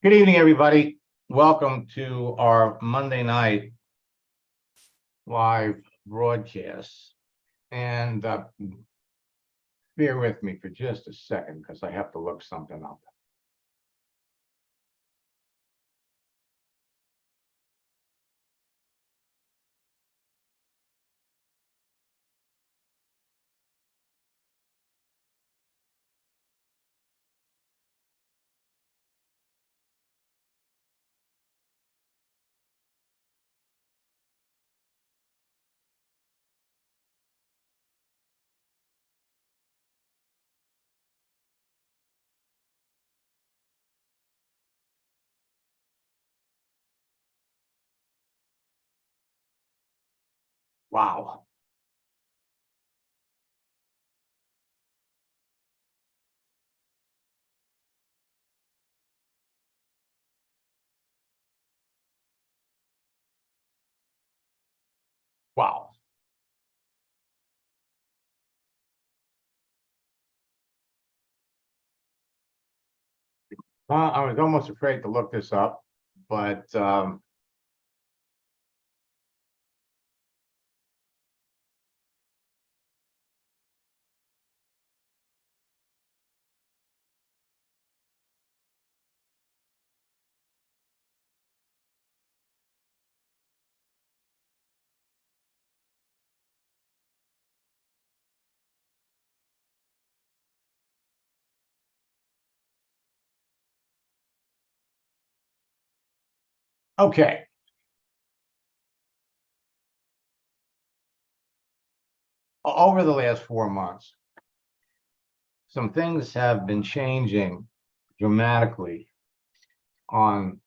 Good evening, everybody. Welcome to our Monday night live broadcast. And bear with me for just a second because I have to look something up. Wow. Wow. I was almost afraid to look this up, but okay. Over the last 4 months, some things have been changing dramatically on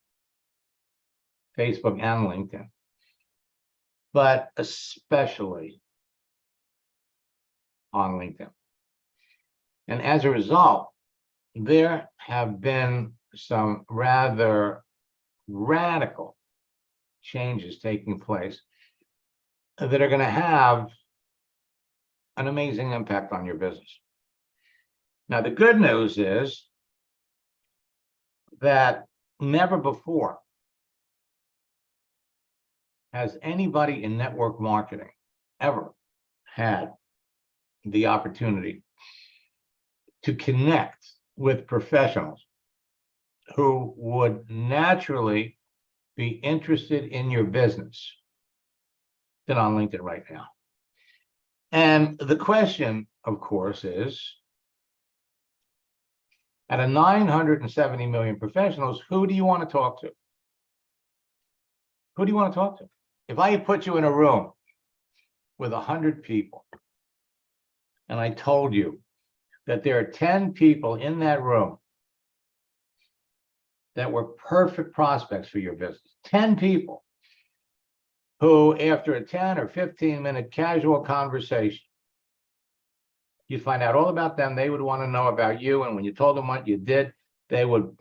Facebook and LinkedIn, but especially on LinkedIn. And as a result, there have been some rather radical changes taking place that are going to have an amazing impact on your business. Now, the good news is that never before has anybody in network marketing ever had the opportunity to connect with professionals who would naturally be interested in your business than on LinkedIn right now. And the question, of course, is, out of 970 million professionals, who do you want to talk to? Who do you want to talk to? If I put you in a room with 100 people, and I told you that there are 10 people in that room that were perfect prospects for your business, 10 people who, after a 10 or 15-minute casual conversation, you'd find out all about them. They would want to know about you. And when you told them what you did, they would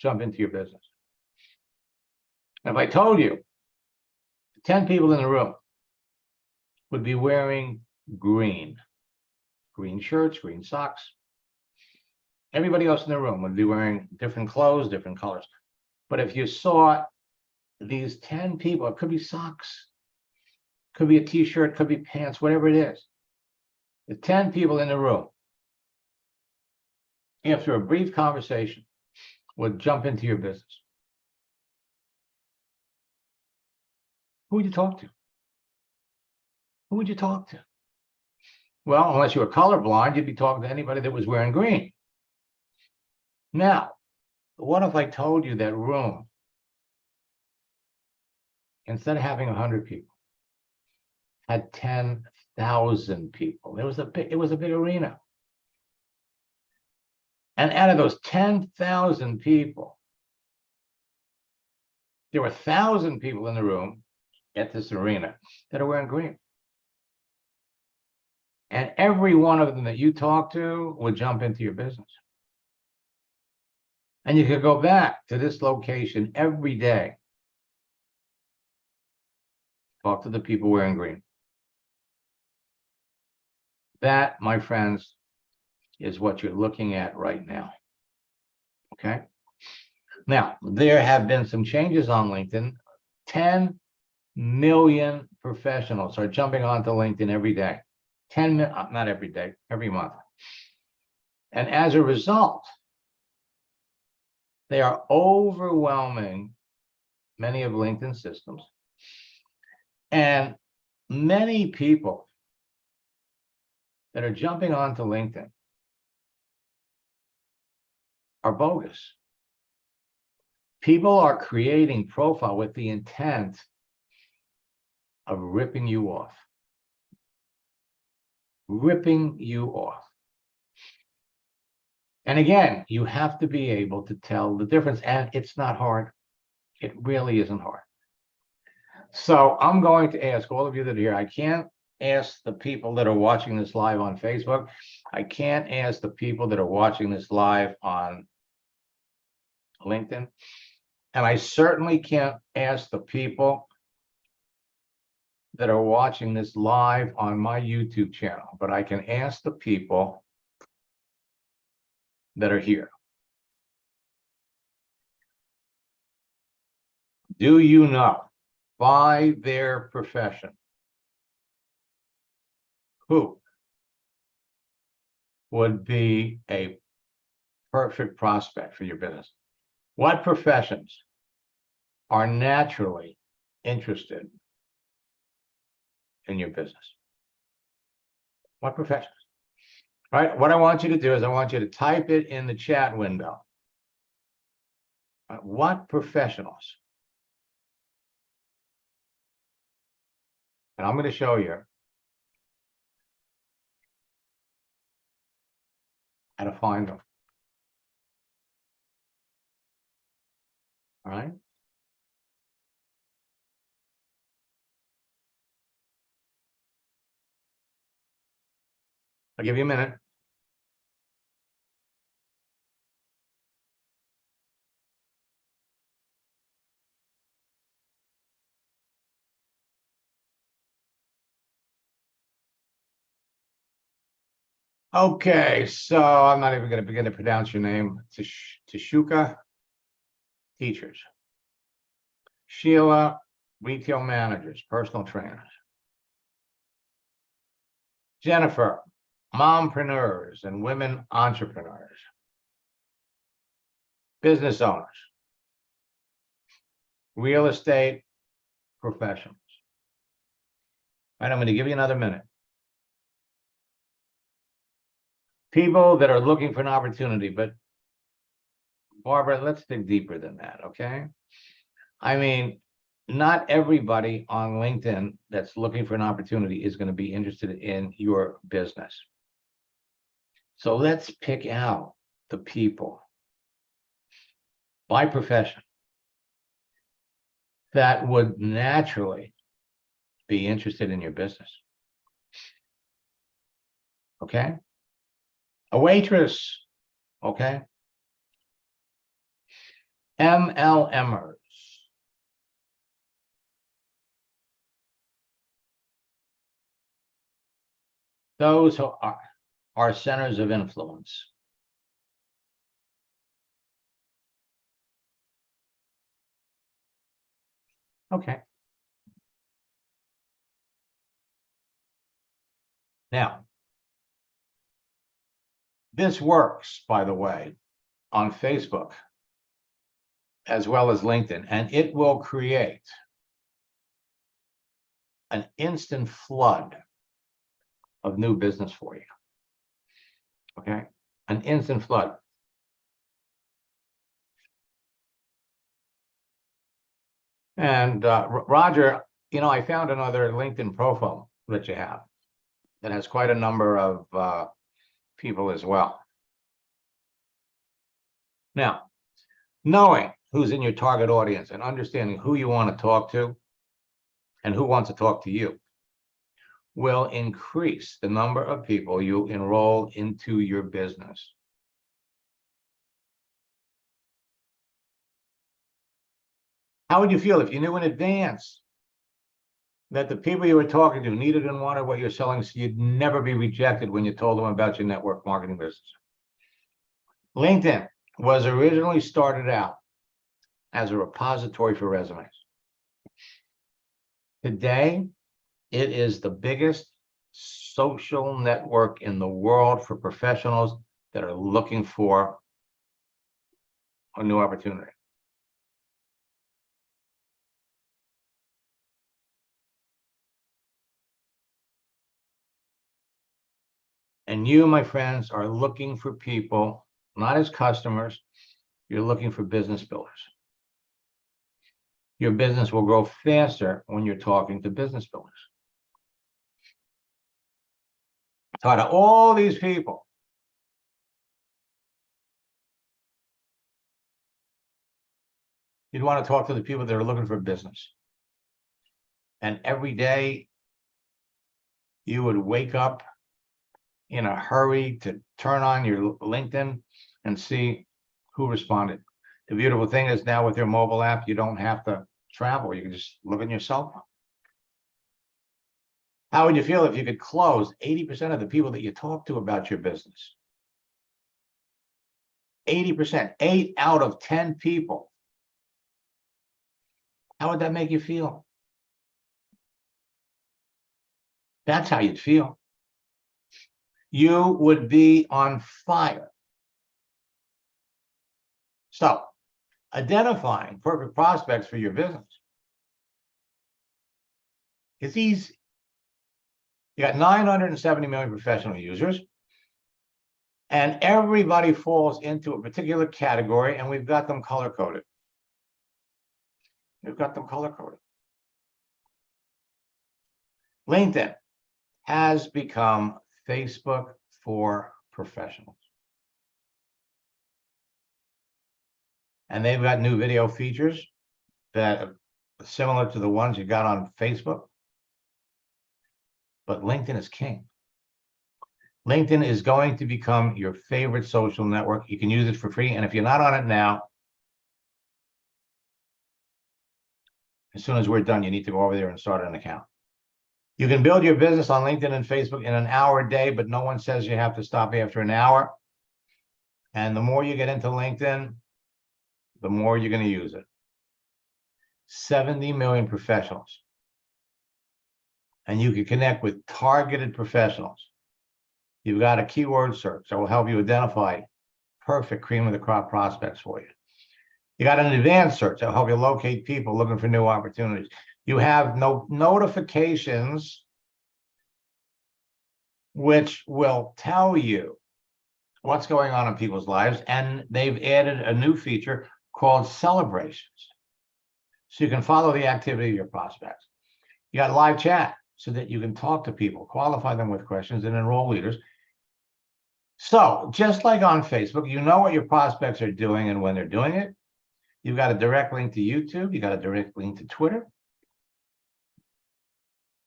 jump into your business. And if I told you 10 people in the room would be wearing green shirts, green socks, everybody else in the room would be wearing different clothes, different colors. But if you saw these 10 people, it could be socks, could be a t-shirt, could be pants, whatever it is. The 10 people in the room, after a brief conversation, would jump into your business. Who would you talk to? Who would you talk to? Well, unless you were colorblind, you'd be talking to anybody that was wearing green. Now, what if I told you that room, instead of having 100 people, had 10,000 people? It was a big arena. And out of those 10,000 people, there were 1,000 people in the room at this arena that are wearing green. And every one of them that you talk to would jump into your business. And you could go back to this location every day, talk to the people wearing green. That, my friends, is what you're looking at right now. Okay? Now, there have been some changes on LinkedIn. 10 million professionals are jumping onto LinkedIn every day. 10 million, not every day, every month. And as a result, they are overwhelming many of LinkedIn systems. And many people that are jumping onto LinkedIn are bogus. People are creating profile with the intent of ripping you off. Ripping you off. And again, you have to be able to tell the difference, and it's not hard. It really isn't hard. So I'm going to ask all of you that are here. I can't ask the people that are watching this live on Facebook. I can't ask the people that are watching this live on LinkedIn. And I certainly can't ask the people that are watching this live on my YouTube channel, but I can ask the people that are here. Do you know, by their profession, who would be a perfect prospect for your business? What professions are naturally interested in your business? What professions? All right, what I want you to do is I want you to type it in the chat window. What professionals? And I'm going to show you how to find them. All right. I'll give you a minute. Okay, so I'm not even going to begin to pronounce your name. Tashuka, teachers. Sheila, retail managers, personal trainers. Jennifer, mompreneurs and women entrepreneurs. Business owners. Real estate professionals. All right, I'm going to give you another minute. People that are looking for an opportunity, but Barbara, let's dig deeper than that, okay? I mean, not everybody on LinkedIn that's looking for an opportunity is going to be interested in your business. So let's pick out the people by profession that would naturally be interested in your business. Okay? A waitress, okay? MLMers. Those who are centers of influence. Okay. Now, this works, by the way, on Facebook as well as LinkedIn, and it will create an instant flood of new business for you. Okay, an instant flood. And Roger, you know, I found another LinkedIn profile that you have that has quite a number of people as well. Now, knowing who's in your target audience and understanding who you want to talk to and who wants to talk to you will increase the number of people you enroll into your business. How would you feel if you knew in advance that the people you were talking to needed and wanted what you're selling, so you'd never be rejected when you told them about your network marketing business? LinkedIn was originally started out as a repository for resumes. Today, it is the biggest social network in the world for professionals that are looking for a new opportunity. And you, my friends, are looking for people, not as customers, you're looking for business builders. Your business will grow faster when you're talking to business builders. Talk to all these people. You'd want to talk to the people that are looking for business. And every day you would wake up in a hurry to turn on your LinkedIn and see who responded. The beautiful thing is now with your mobile app, you don't have to travel. You can just look at your cell phone. How would you feel if you could close 80% of the people that you talk to about your business? 80%, 8 out of 10 people. How would that make you feel? That's how you'd feel. You would be on fire. So, identifying perfect prospects for your business is easy. You got 970 million professional users, and everybody falls into a particular category, and we've got them color-coded. We've got them color-coded. LinkedIn has become Facebook for professionals. And they've got new video features that are similar to the ones you got on Facebook. But LinkedIn is king. LinkedIn is going to become your favorite social network. You can use it for free. And if you're not on it now, as soon as we're done, you need to go over there and start an account. You can build your business on LinkedIn and Facebook in an hour a day, but no one says you have to stop after an hour. And the more you get into LinkedIn, the more you're going to use it. 70 million professionals. And you can connect with targeted professionals. You've got a keyword search that will help you identify perfect cream of the crop prospects for you. You got an advanced search that will help you locate people looking for new opportunities. You have no notifications, which will tell you what's going on in people's lives. And they've added a new feature called celebrations. So you can follow the activity of your prospects. You got live chat so that you can talk to people, qualify them with questions, and enroll leaders. So just like on Facebook, you know what your prospects are doing and when they're doing it. You've got a direct link to YouTube. You got a direct link to Twitter.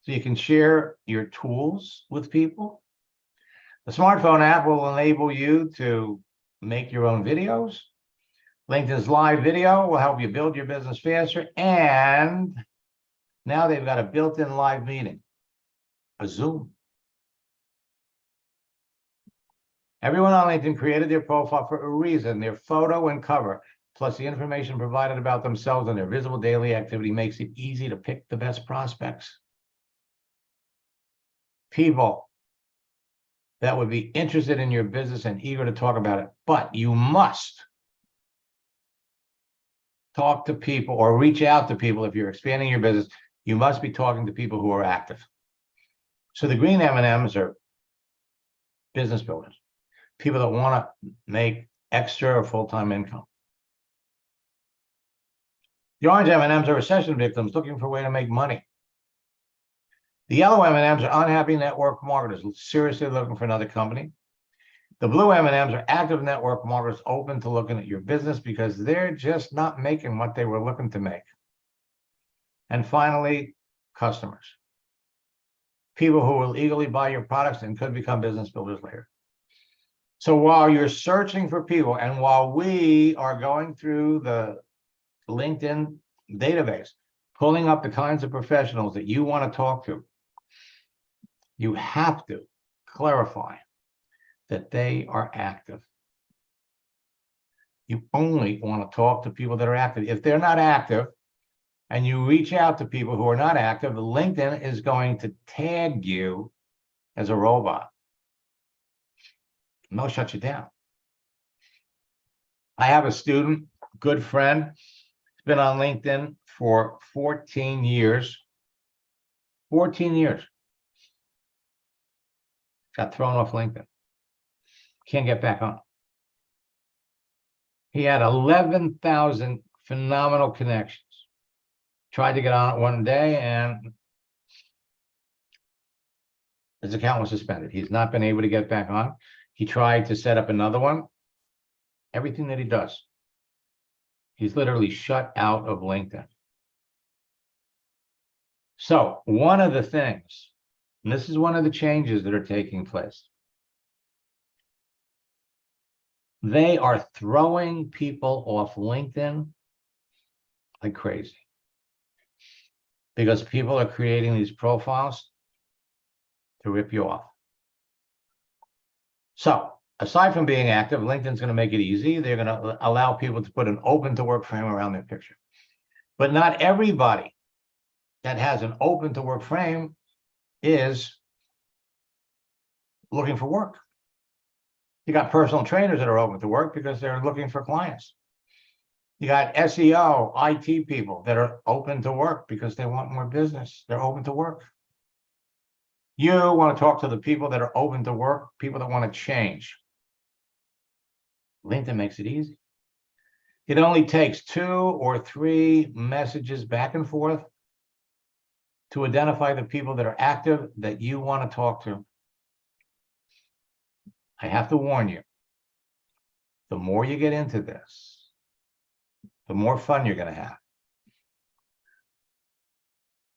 So you can share your tools with people. The smartphone app will enable you to make your own videos. LinkedIn's live video will help you build your business faster. And now they've got a built-in live meeting, a Zoom. Everyone on LinkedIn created their profile for a reason. Their photo and cover, plus the information provided about themselves and their visible daily activity, makes it easy to pick the best prospects. People that would be interested in your business and eager to talk about it. But you must talk to people or reach out to people. If you're expanding your business, you must be talking to people who are active. So the green M&Ms are business builders, people that want to make extra or full-time income. The orange M&Ms are recession victims looking for a way to make money. The yellow M&Ms are unhappy network marketers seriously looking for another company. The blue M&Ms are active network marketers open to looking at your business because they're just not making what they were looking to make. And finally, customers. People who will eagerly buy your products and could become business builders later. So while you're searching for people and while we are going through the LinkedIn database, pulling up the kinds of professionals that you want to talk to, you have to clarify that they are active. You only want to talk to people that are active. If they're not active and you reach out to people who are not active, LinkedIn is going to tag you as a robot. And they'll shut you down. I have a student, good friend, has been on LinkedIn for 14 years. 14 years. Got thrown off LinkedIn. Can't get back on. He had 11,000 phenomenal connections. Tried to get on it one day and his account was suspended. He's not been able to get back on. He tried to set up another one. Everything that he does, he's literally shut out of LinkedIn. So one of the things, and this is one of the changes that are taking place, they are throwing people off LinkedIn like crazy because people are creating these profiles to rip you off. So aside from being active, LinkedIn's going to make it easy. They're going to allow people to put an open to work frame around their picture. But not everybody that has an open to work frame is looking for work. You got personal trainers that are open to work because they're looking for clients. You got SEO, IT people that are open to work because they want more business. They're open to work. You want to talk to the people that are open to work, people that want to change. LinkedIn makes it easy. It only takes 2 or 3 messages back and forth to identify the people that are active that you want to talk to. I have to warn you, the more you get into this, the more fun you're going to have.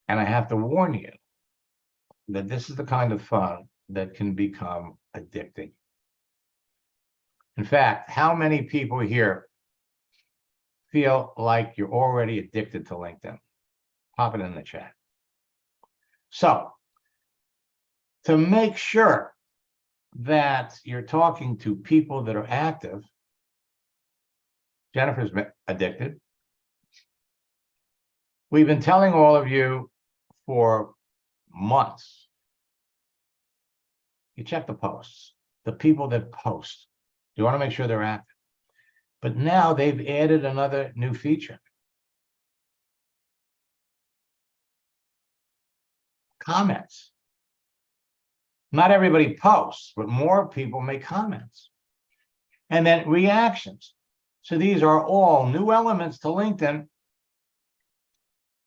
And I have to warn you that this is the kind of fun that can become addicting. In fact, how many people here feel like you're already addicted to LinkedIn? Pop it in the chat. So, to make sure that you're talking to people that are active, Jennifer's addicted. We've been telling all of you for months, you check the posts, the people that post. You want to make sure they're active. But now they've added another new feature. Comments. Not everybody posts, but more people make comments. And then reactions. So these are all new elements to LinkedIn.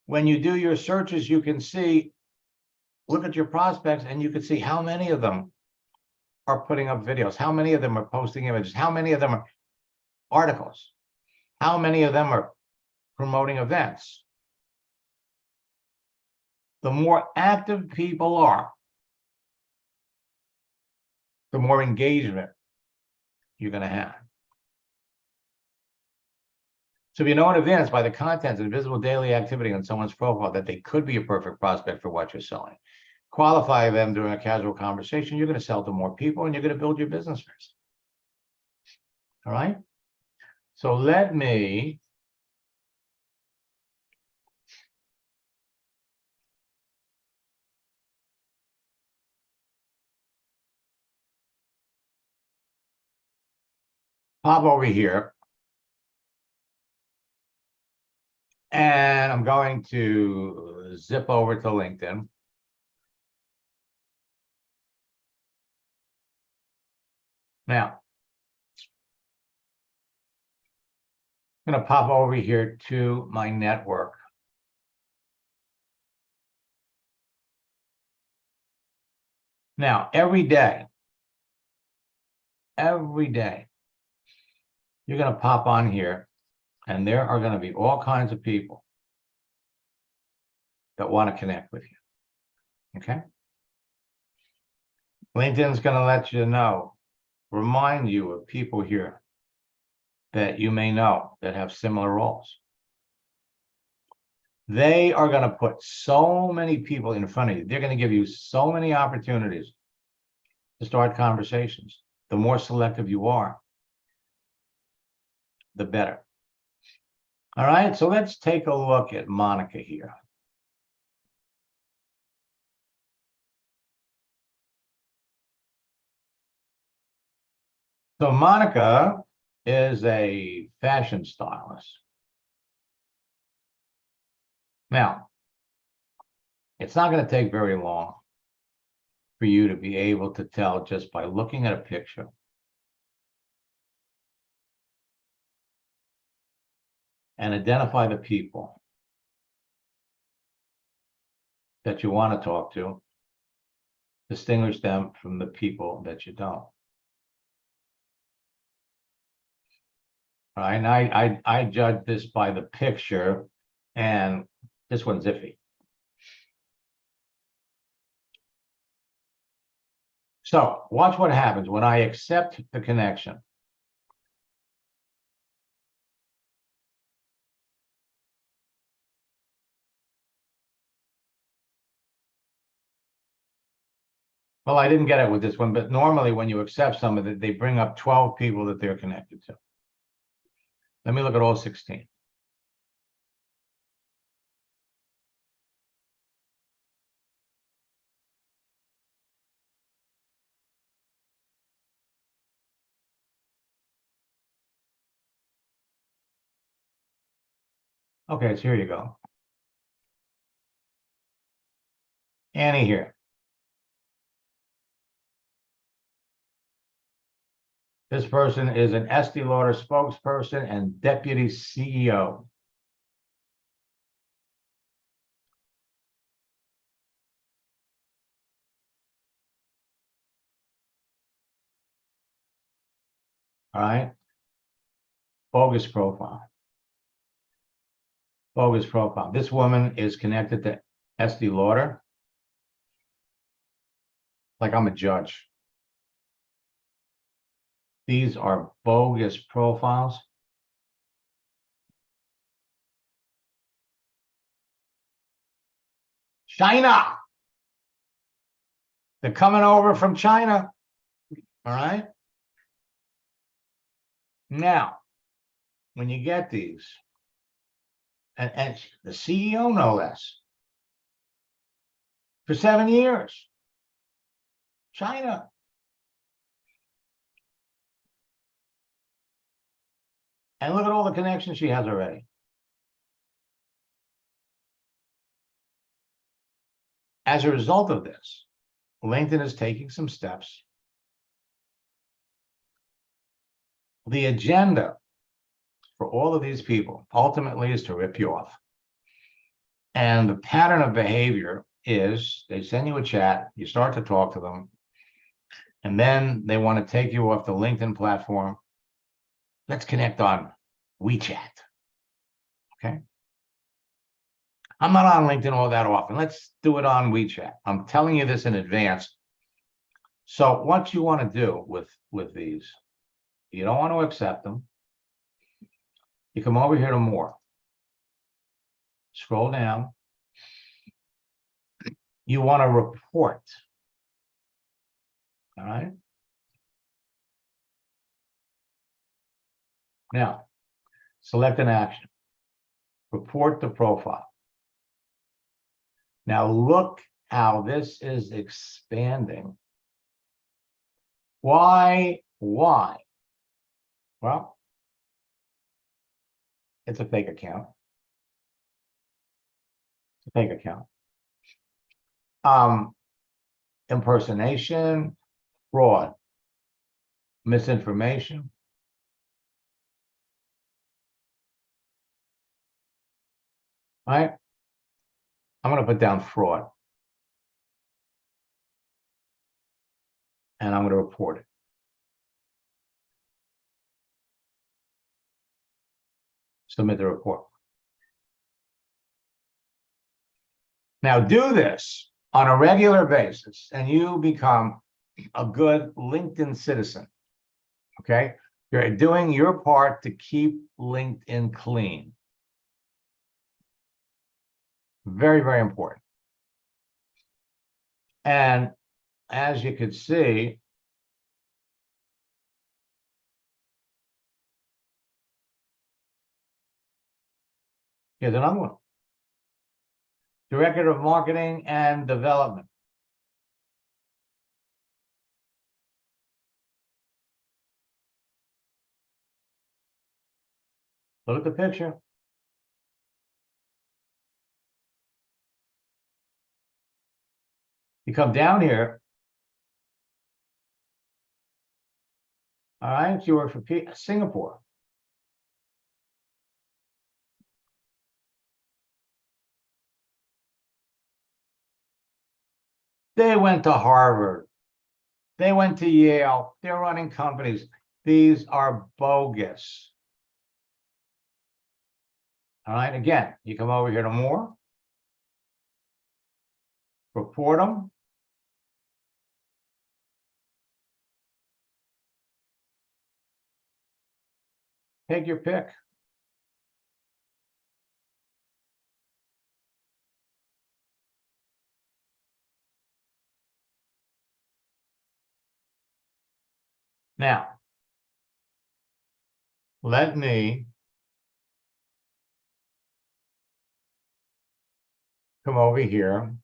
When you do your searches, you can see, look at your prospects, and you can see how many of them are putting up videos, how many of them are posting images, how many of them are articles, how many of them are promoting events. The more active people are, the more engagement you're going to have. So if you know in advance by the contents and visible daily activity on someone's profile that they could be a perfect prospect for what you're selling, qualify them during a casual conversation, you're going to sell to more people and you're going to build your business first. All right? So let me pop over here. And I'm going to zip over to LinkedIn. Now, I'm going to pop over here to my network. Now, every day, you're going to pop on here, and there are going to be all kinds of people that want to connect with you. Okay? LinkedIn's going to let you know, remind you of people here that you may know that have similar roles. They are going to put so many people in front of you. They're going to give you so many opportunities to start conversations. The more selective you are, the better. All right, so let's take a look at Monica here. So Monica is a fashion stylist. Now, it's not going to take very long for you to be able to tell just by looking at a picture and identify the people that you want to talk to, distinguish them from the people that you don't. All right, and I judge this by the picture, and this one's iffy. So watch what happens when I accept the connection. Well, I didn't get it with this one, but normally when you accept somebody, they bring up 12 people that they're connected to. Let me look at all 16. Okay, so here you go. Annie here. This person is an Estee Lauder spokesperson and deputy CEO. All right. Bogus profile. Bogus profile. This woman is connected to Estee Lauder. Like I'm a judge. These are bogus profiles. China. They're coming over from China. All right. Now, when you get these, and the CEO, no less, for 7 years, China. And look at all the connections she has already. As a result of this, LinkedIn is taking some steps. The agenda for all of these people ultimately is to rip you off. And the pattern of behavior is they send you a chat, you start to talk to them, and then they want to take you off the LinkedIn platform. Let's connect on WeChat. Okay. I'm not on LinkedIn all that often. Let's do it on WeChat. I'm telling you this in advance. So what you want to do with these, you don't want to accept them. You come over here to more. Scroll down. You want to report. All right. Now, select an action. Report the profile. Now look how this is expanding. Why? Well, it's a fake account. It's a fake account. Impersonation, fraud, misinformation. All right. I'm going to put down fraud. And I'm going to report it. Submit the report. Now do this on a regular basis and you become a good LinkedIn citizen. Okay. You're doing your part to keep LinkedIn clean. Very, very important. And as you could see, Here's another one. Director of Marketing and Development. Look at the picture. You come down here. All right, you work for Singapore. They went to Harvard. They went to Yale. They're running companies. These are bogus. All right, again, you come over here to more. Report them. Take your pick. Now, let me come over here.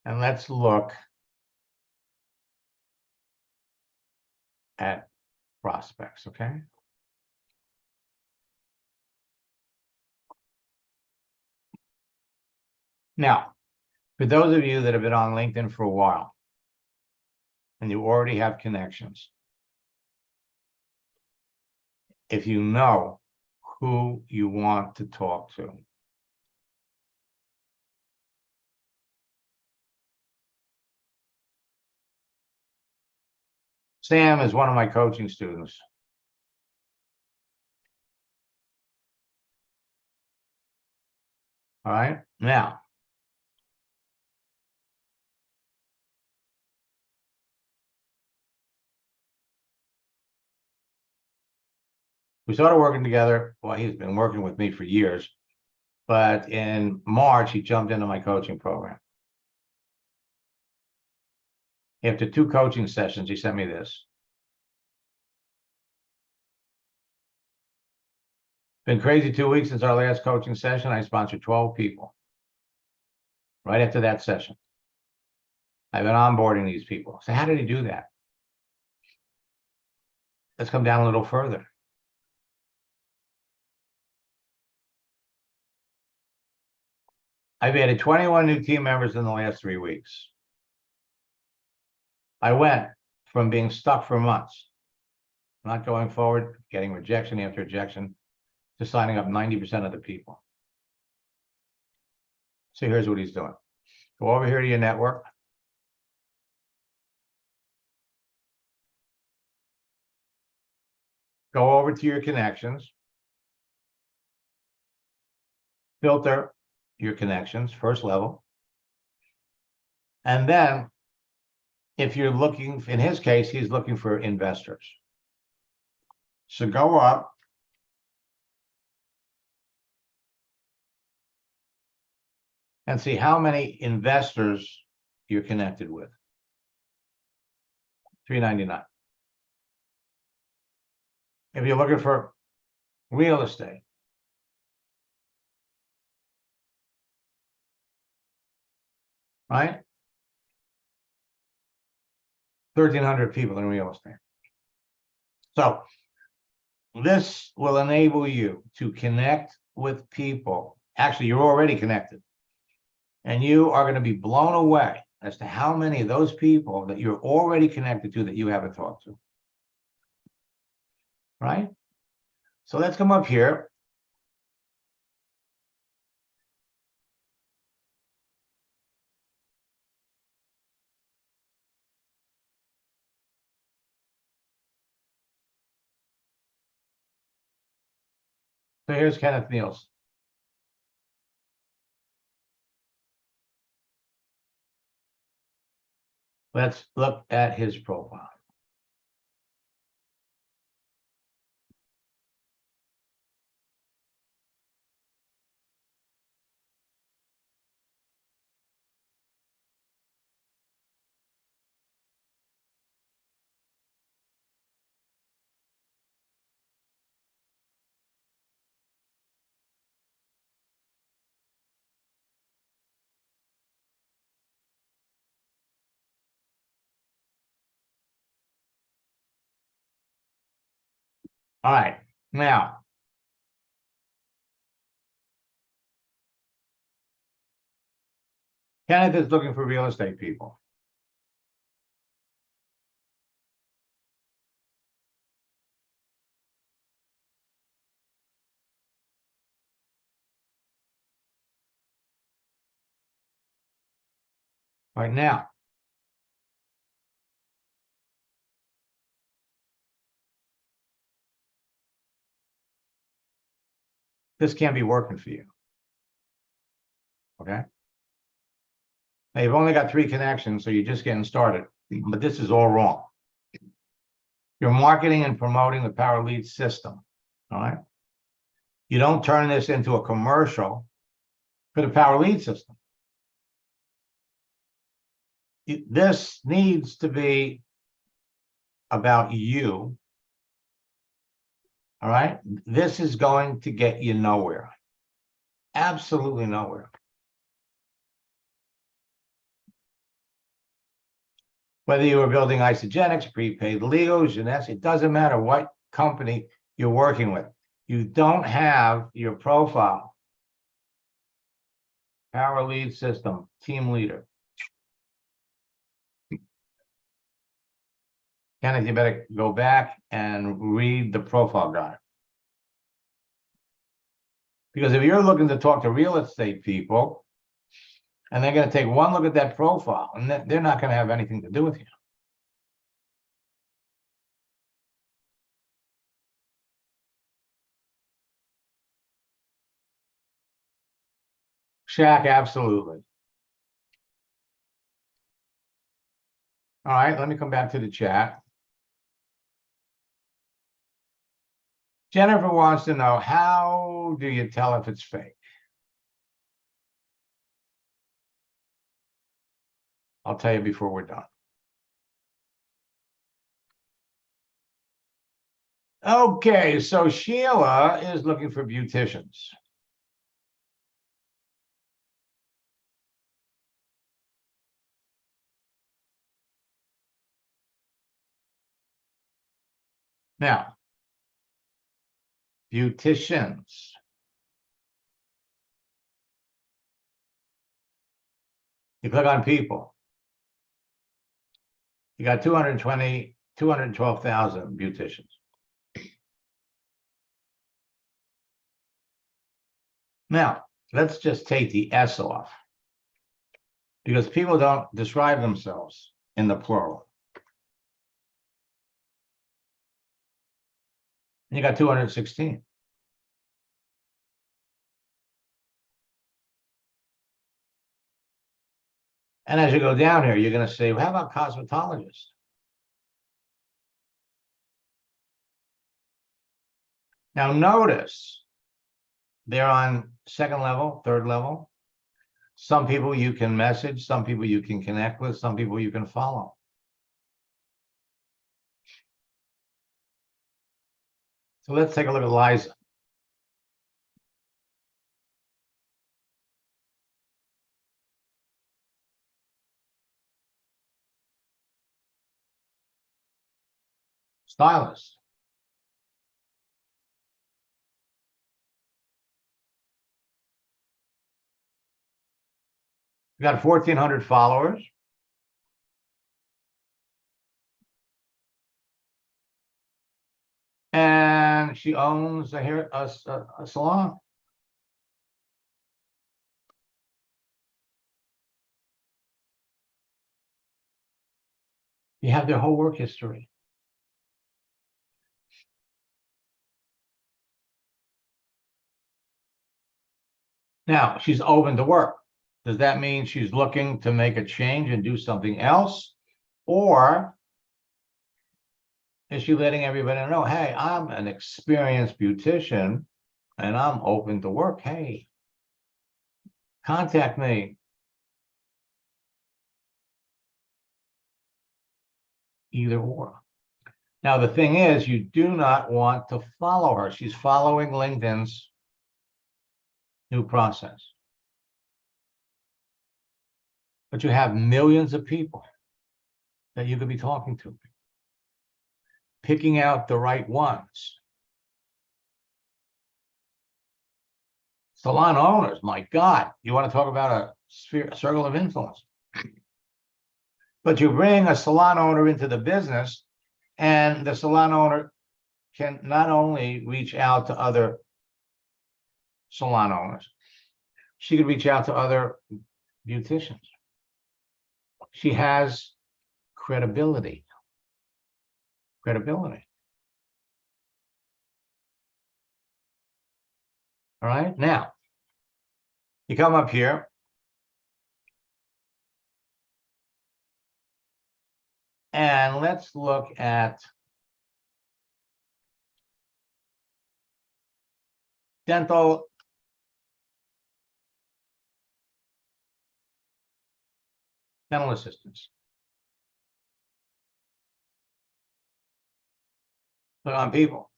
And let's look at prospects, okay? Now, for those of you that have been on LinkedIn for a while, and you already have connections, if you know who you want to talk to, Sam is one of my coaching students. All right, now, we started working together. Well, he's been working with me for years, but in March, he jumped into my coaching program. After 2 coaching sessions, he sent me this. Been crazy 2 weeks since our last coaching session. I sponsored 12 people. Right after that session, I've been onboarding these people. So how did he do that? Let's come down a little further. I've added 21 new team members in the last 3 weeks. I went from being stuck for months, not going forward, getting rejection after rejection, to signing up 90% of the people. So here's what he's doing. Go over here to your network. Go over to your connections. Filter your connections, first level. And then if you're looking, in his case, he's looking for investors. So go up. And see how many investors you're connected with. 399. If you're looking for real estate, right? 1,300 people in real estate. So this will enable you to connect with people. Actually, you're already connected. And you are going to be blown away as to how many of those people that you're already connected to that you haven't talked to. Right? So let's come up here. So here's Kenneth Nielsen. Let's look at his profile. All right, now. Kenneth is looking for real estate people. Right now. This can't be working for you. Okay. Now you've only got 3 connections, so you're just getting started, but this is all wrong. You're marketing and promoting the Power Lead system. All right. You don't turn this into a commercial for the Power Lead system. This needs to be about you. All right. This is going to get you nowhere. Absolutely nowhere. Whether you are building Isagenix, prepaid legal, Jeunesse, it doesn't matter what company you're working with. You don't have your profile. Power Lead system, team leader. Kenneth, you better go back and read the profile guide. Because if you're looking to talk to real estate people, and they're going to take one look at that profile, and they're not going to have anything to do with you. Shaq, absolutely. All right, let me come back to the chat. Jennifer wants to know, how do you tell if it's fake? I'll tell you before we're done. Okay, so Sheila is looking for beauticians. Now, beauticians. You click on people. You got 212,000 beauticians. Now, let's just take the S off, because people don't describe themselves in the plural. And you got 216. And as you go down here, you're going to say, well, how about cosmetologists? Now notice they're on 2nd level, 3rd level. Some people you can message, some people you can connect with, some people you can follow. So let's take a look at Liza. Stylist. We got 1,400 followers. And she owns a salon. You have their whole work history. Now, she's open to work. Does that mean she's looking to make a change and do something else? Or is she letting everybody know, hey, I'm an experienced beautician and I'm open to work. Hey, contact me. Either or. Now, the thing is, you do not want to follow her. She's following LinkedIn's new process. But you have millions of people that you could be talking to. Picking out the right ones Salon owners, my God, you want to talk about a circle of influence. But you bring a salon owner into the business, and the salon owner can not only reach out to other salon owners, she could reach out to other beauticians. She has credibility. Credibility. All right. Now, you come up here. And let's look at dental assistants. Look on people.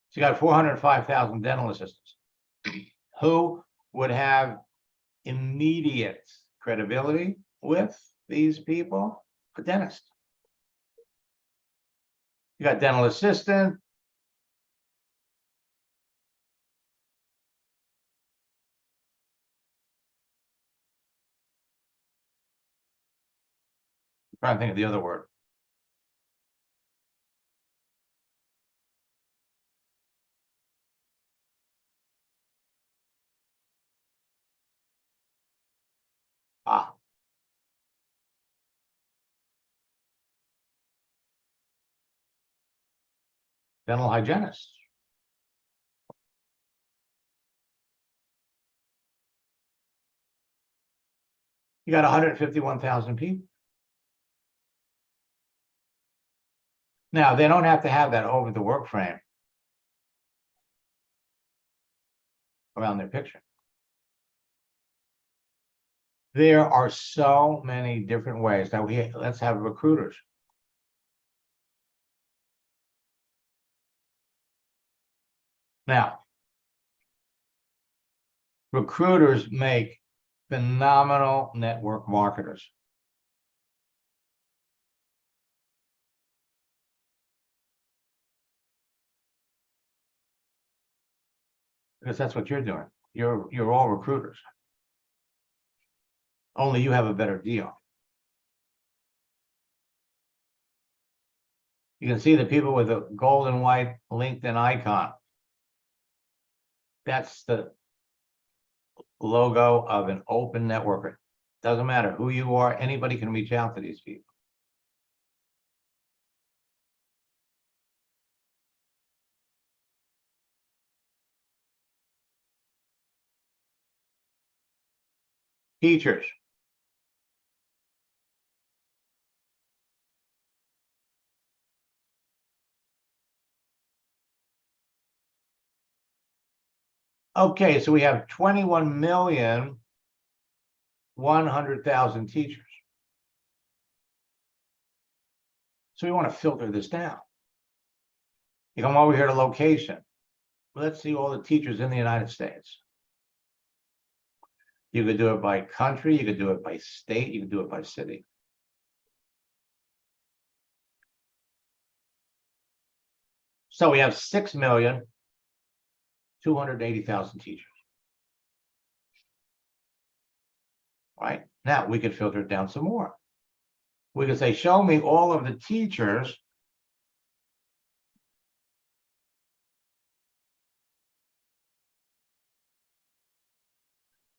So you got 405,000 dental assistants who would have immediate credibility with these people. A dentist. You got dental assistant. I'm trying to think of the other word. Dental hygienists. You got 151,000 people. Now, they don't have to have that over the work frame around their picture. There are so many different ways. Now, let's have recruiters. Now, recruiters make phenomenal network marketers. Because that's what you're doing. You're all recruiters. Only you have a better deal. You can see the people with the gold and white LinkedIn icon. That's the logo of an open networker. Doesn't matter who you are, anybody can reach out to these people. Teachers. Okay, so we have 21,100,000 teachers. So we want to filter this down. You come over here to location. Let's see all the teachers in the United States. You could do it by country, you could do it by state, you could do it by city. So we have 6,280,000 teachers. Right? Now we could filter it down some more. We could say, show me all of the teachers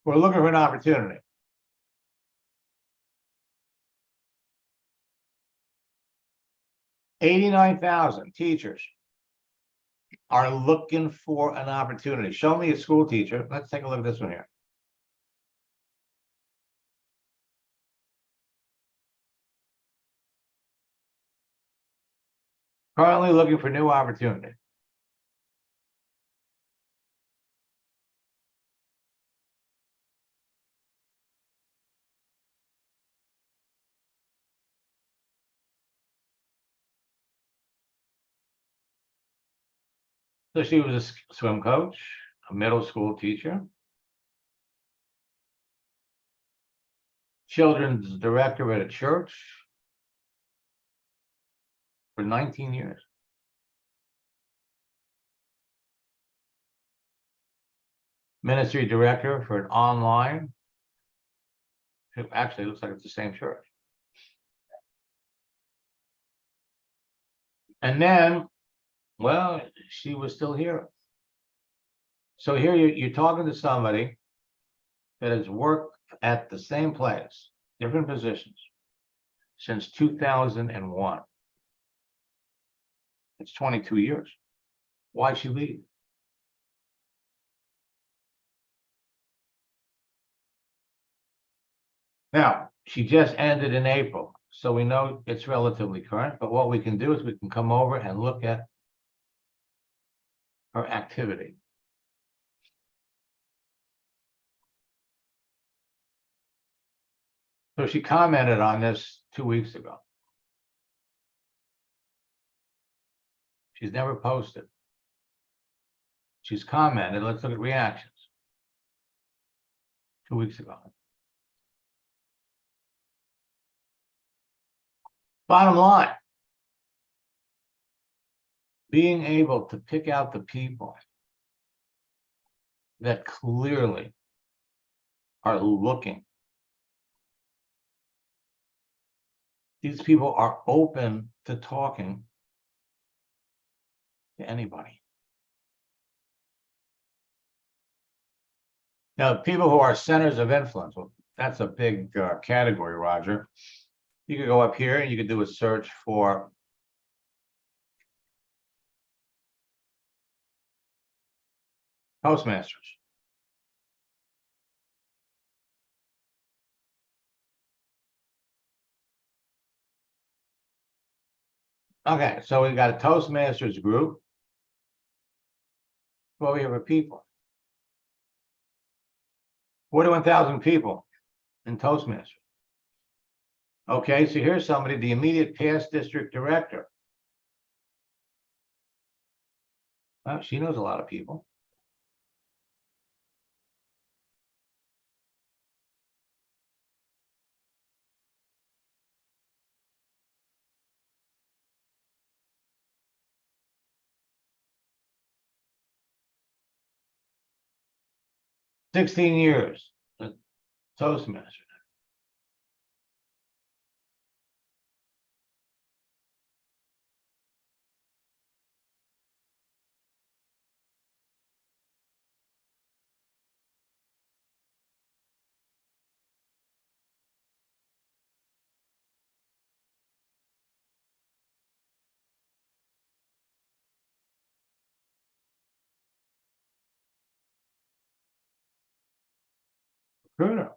who are looking for an opportunity. 89,000 teachers are looking for an opportunity. Show me a school teacher. Let's take a look at this one here. Currently looking for new opportunity. So she was a swim coach, a middle school teacher, children's director at a church for 19 years. Ministry director for an online. It actually looks like it's the same church. And then, well, she was still here. So here you're talking to somebody that has worked at the same place, different positions, since 2001. It's 22 years. Why'd she leave? Now, she just ended in April, so we know it's relatively current, but what we can do is we can come over and look at her activity. So she commented on this 2 weeks ago. She's never posted. She's commented. Let's look at reactions. 2 weeks ago. Bottom line, being able to pick out the people that clearly are looking. These people are open to talking to anybody. Now, people who are centers of influence, well, that's a big category, Roger. You could go up here and you could do a search for Toastmasters. Okay, so we got a Toastmasters group. 1,200 people. 41,000 people in Toastmasters. Okay, so here's somebody, the immediate past district director. Well, she knows a lot of people. "16 years at Toastmasters." Recruiter.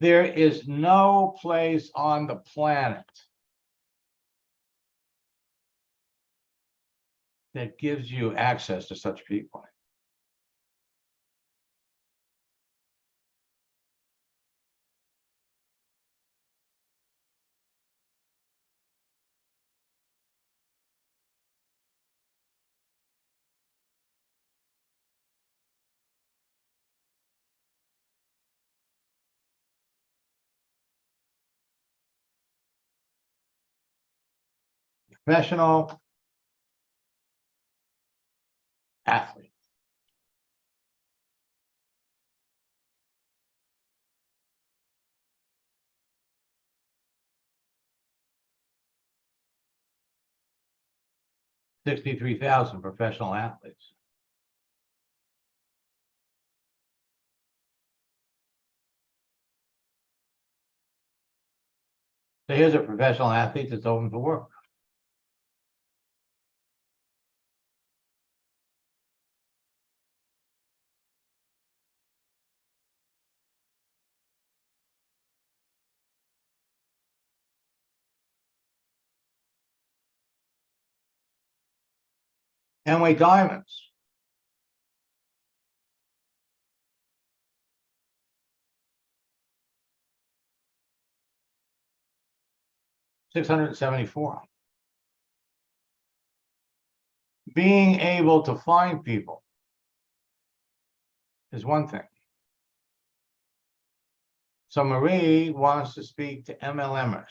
There is no place on the planet that gives you access to such people. Professional athlete. $63,000 professional athletes. So here's a professional athlete that's open for work. Amway Diamonds. $674. Being able to find people is one thing. So Marie wants to speak to MLMers.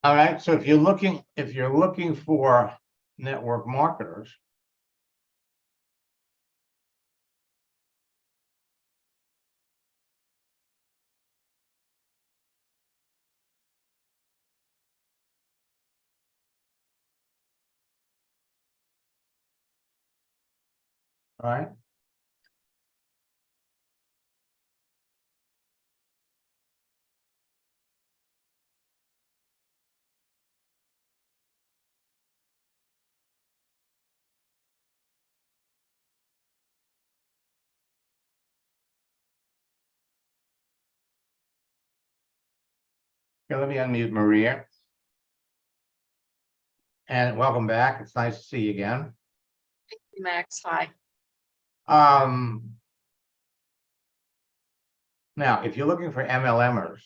All right, so if you're looking for network marketers, all right? Okay, let me unmute Maria. And welcome back. It's nice to see you again. Max, hi. Now, if you're looking for MLMers,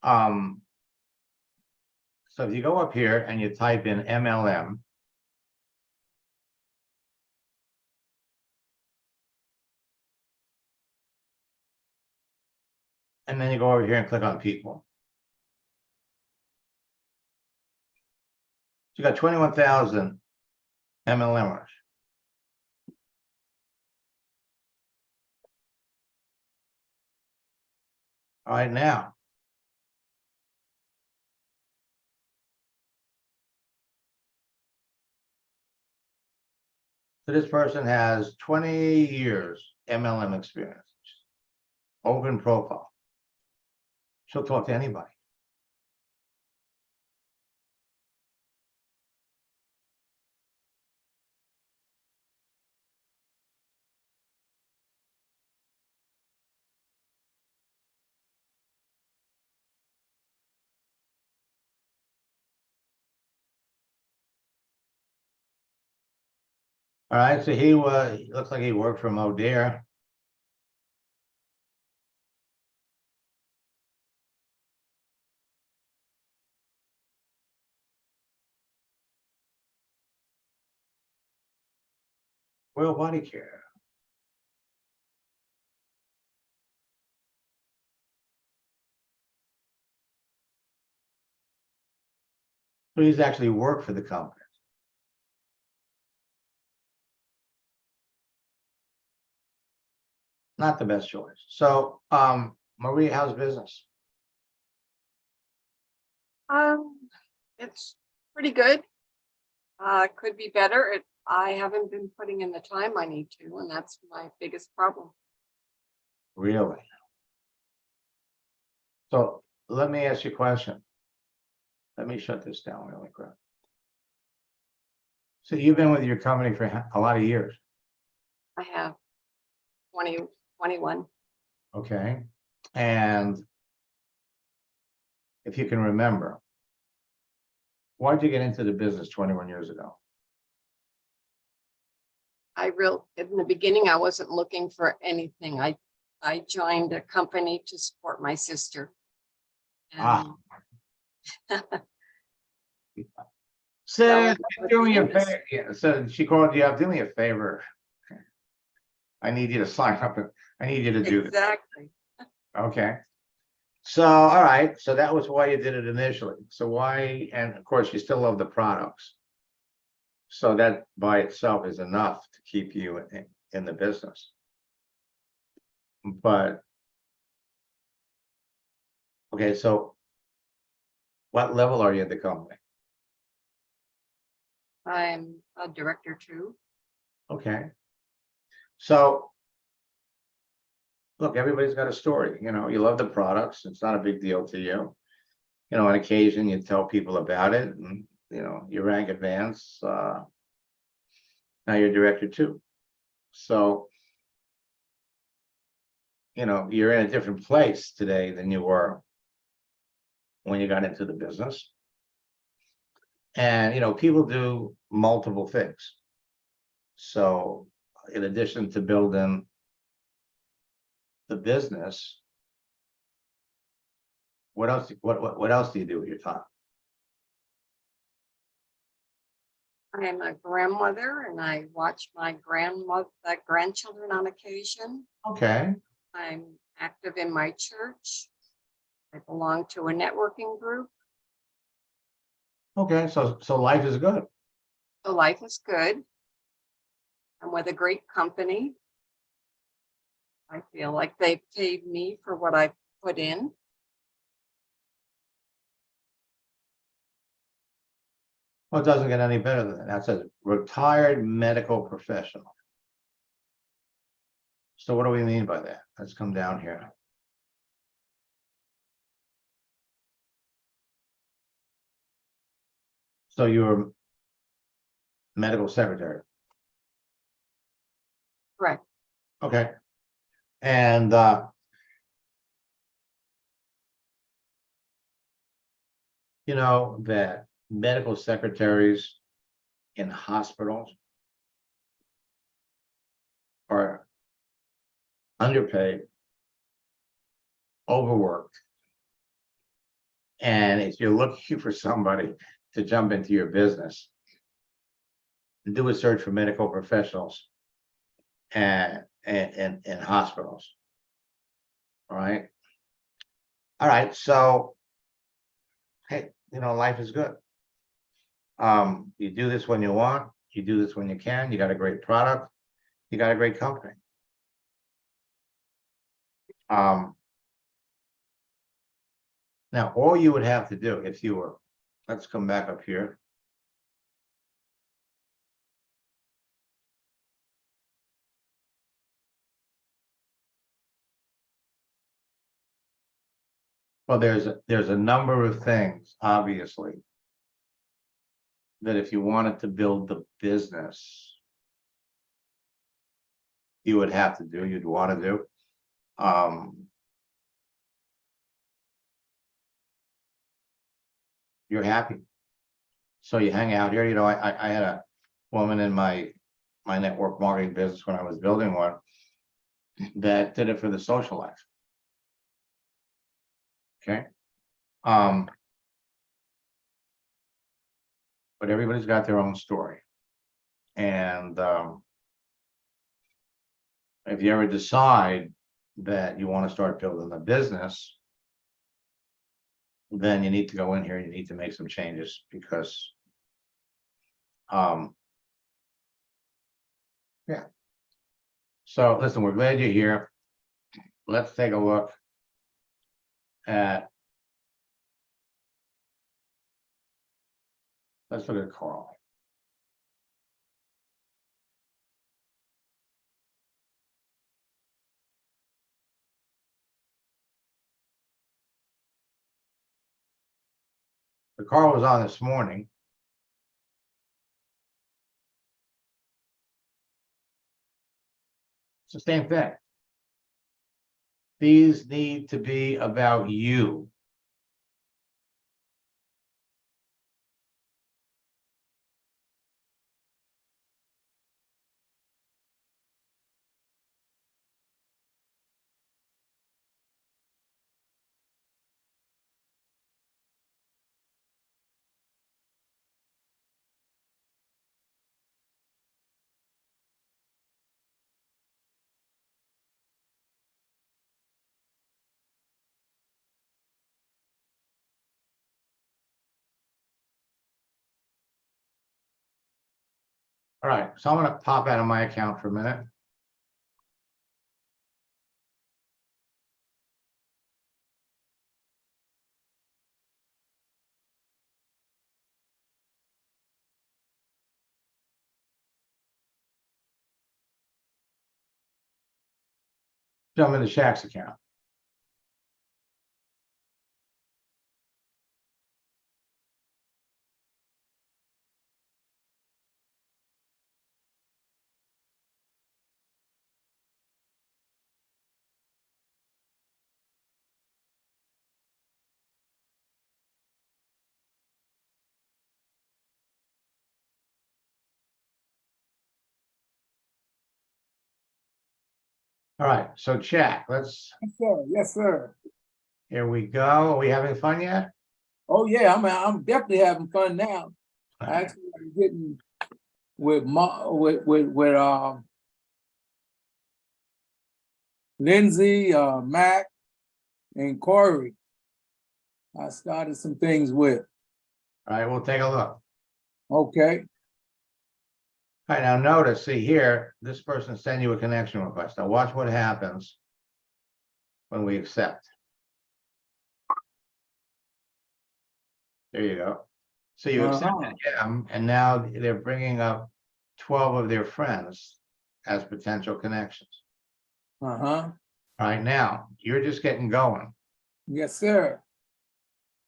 so if you go up here and you type in MLM, and then you go over here and click on people. You got 21,000 MLMers. All right, now. So this person has 20 years MLM experience. Open profile. She'll talk to anybody. All right, so he looks like he worked for Modere. Royal Body Care. So he's actually worked for the company. Not the best choice. So, Maria, how's business? It's pretty good. Could be better. I haven't been putting in the time I need to, and that's my biggest problem. Really? So let me ask you a question. Let me shut this down really quick. So you've been with your company for a lot of years. I have 21. Okay. And if you can remember, why'd you get into the business 21 years ago? In the beginning, I wasn't looking for anything. I joined a company to support my sister. Ah. Sid, with do me the a industry. favor. Yeah, so she called you up. Do me a favor. I need you to sign up. I need you to do this. Exactly. Okay. So, all right. So that was why you did it initially. So why, and of course, you still love the products. So that by itself is enough to keep you in the business. But, okay, so what level are you at the company? I'm a director too. Okay. So, look, everybody's got a story. You love the products. It's not a big deal to you. On occasion, you tell people about it, and you rank advance. Now you're director too. So, you're in a different place today than you were when you got into the business. And, people do multiple things. So, in addition to building the business, what else? What else do you do with your time? I am a grandmother and I watch my grandchildren on occasion. Okay. I'm active in my church. I belong to a networking group. Okay. So life is good. So life is good. I'm with a great company. I feel like they paid me for what I put in. Well, it doesn't get any better than that. That's a retired medical professional. So what do we mean by that? Let's come down here. So you're medical secretary. Correct. Okay. And you know that medical secretaries in hospitals are underpaid, overworked. And if you're looking for somebody to jump into your business, do a search for medical professionals and in hospitals. All right. All right. So, hey, life is good. You do this when you want, you do this when you can, you got a great product, you got a great company. Now all you would have to do if you were, let's come back up here. Well, there's a number of things, obviously, that if you wanted to build the business, you would have to do, you'd want to do. You're happy. So you hang out here. I had a woman in my network marketing business when I was building one that did it for the social life. Okay. But everybody's got their own story. And if you ever decide that you want to start building a business, then you need to go in here, you need to make some changes because yeah. So listen, we're glad you're here. Let's take a look at, let's look at Carl. The Carl was on this morning. It's the same thing. These need to be about you. All right, so I'm gonna pop out of my account for a minute. Jump into Shaq's account. All right, so Shaq, let's, Yes, sir. Yes, sir. here we go. Are we having fun yet? Oh yeah, I'm definitely having fun now. I actually am getting with Lindsay, Mac, and Corey. I started some things with. All right, we'll take a look. Okay. All right, now notice, see here, this person sent you a connection request. Now watch what happens when we accept. There you go. So you accepted him, and now they're bringing up 12 of their friends as potential connections. Uh-huh. All right, now you're just getting going. Yes, sir.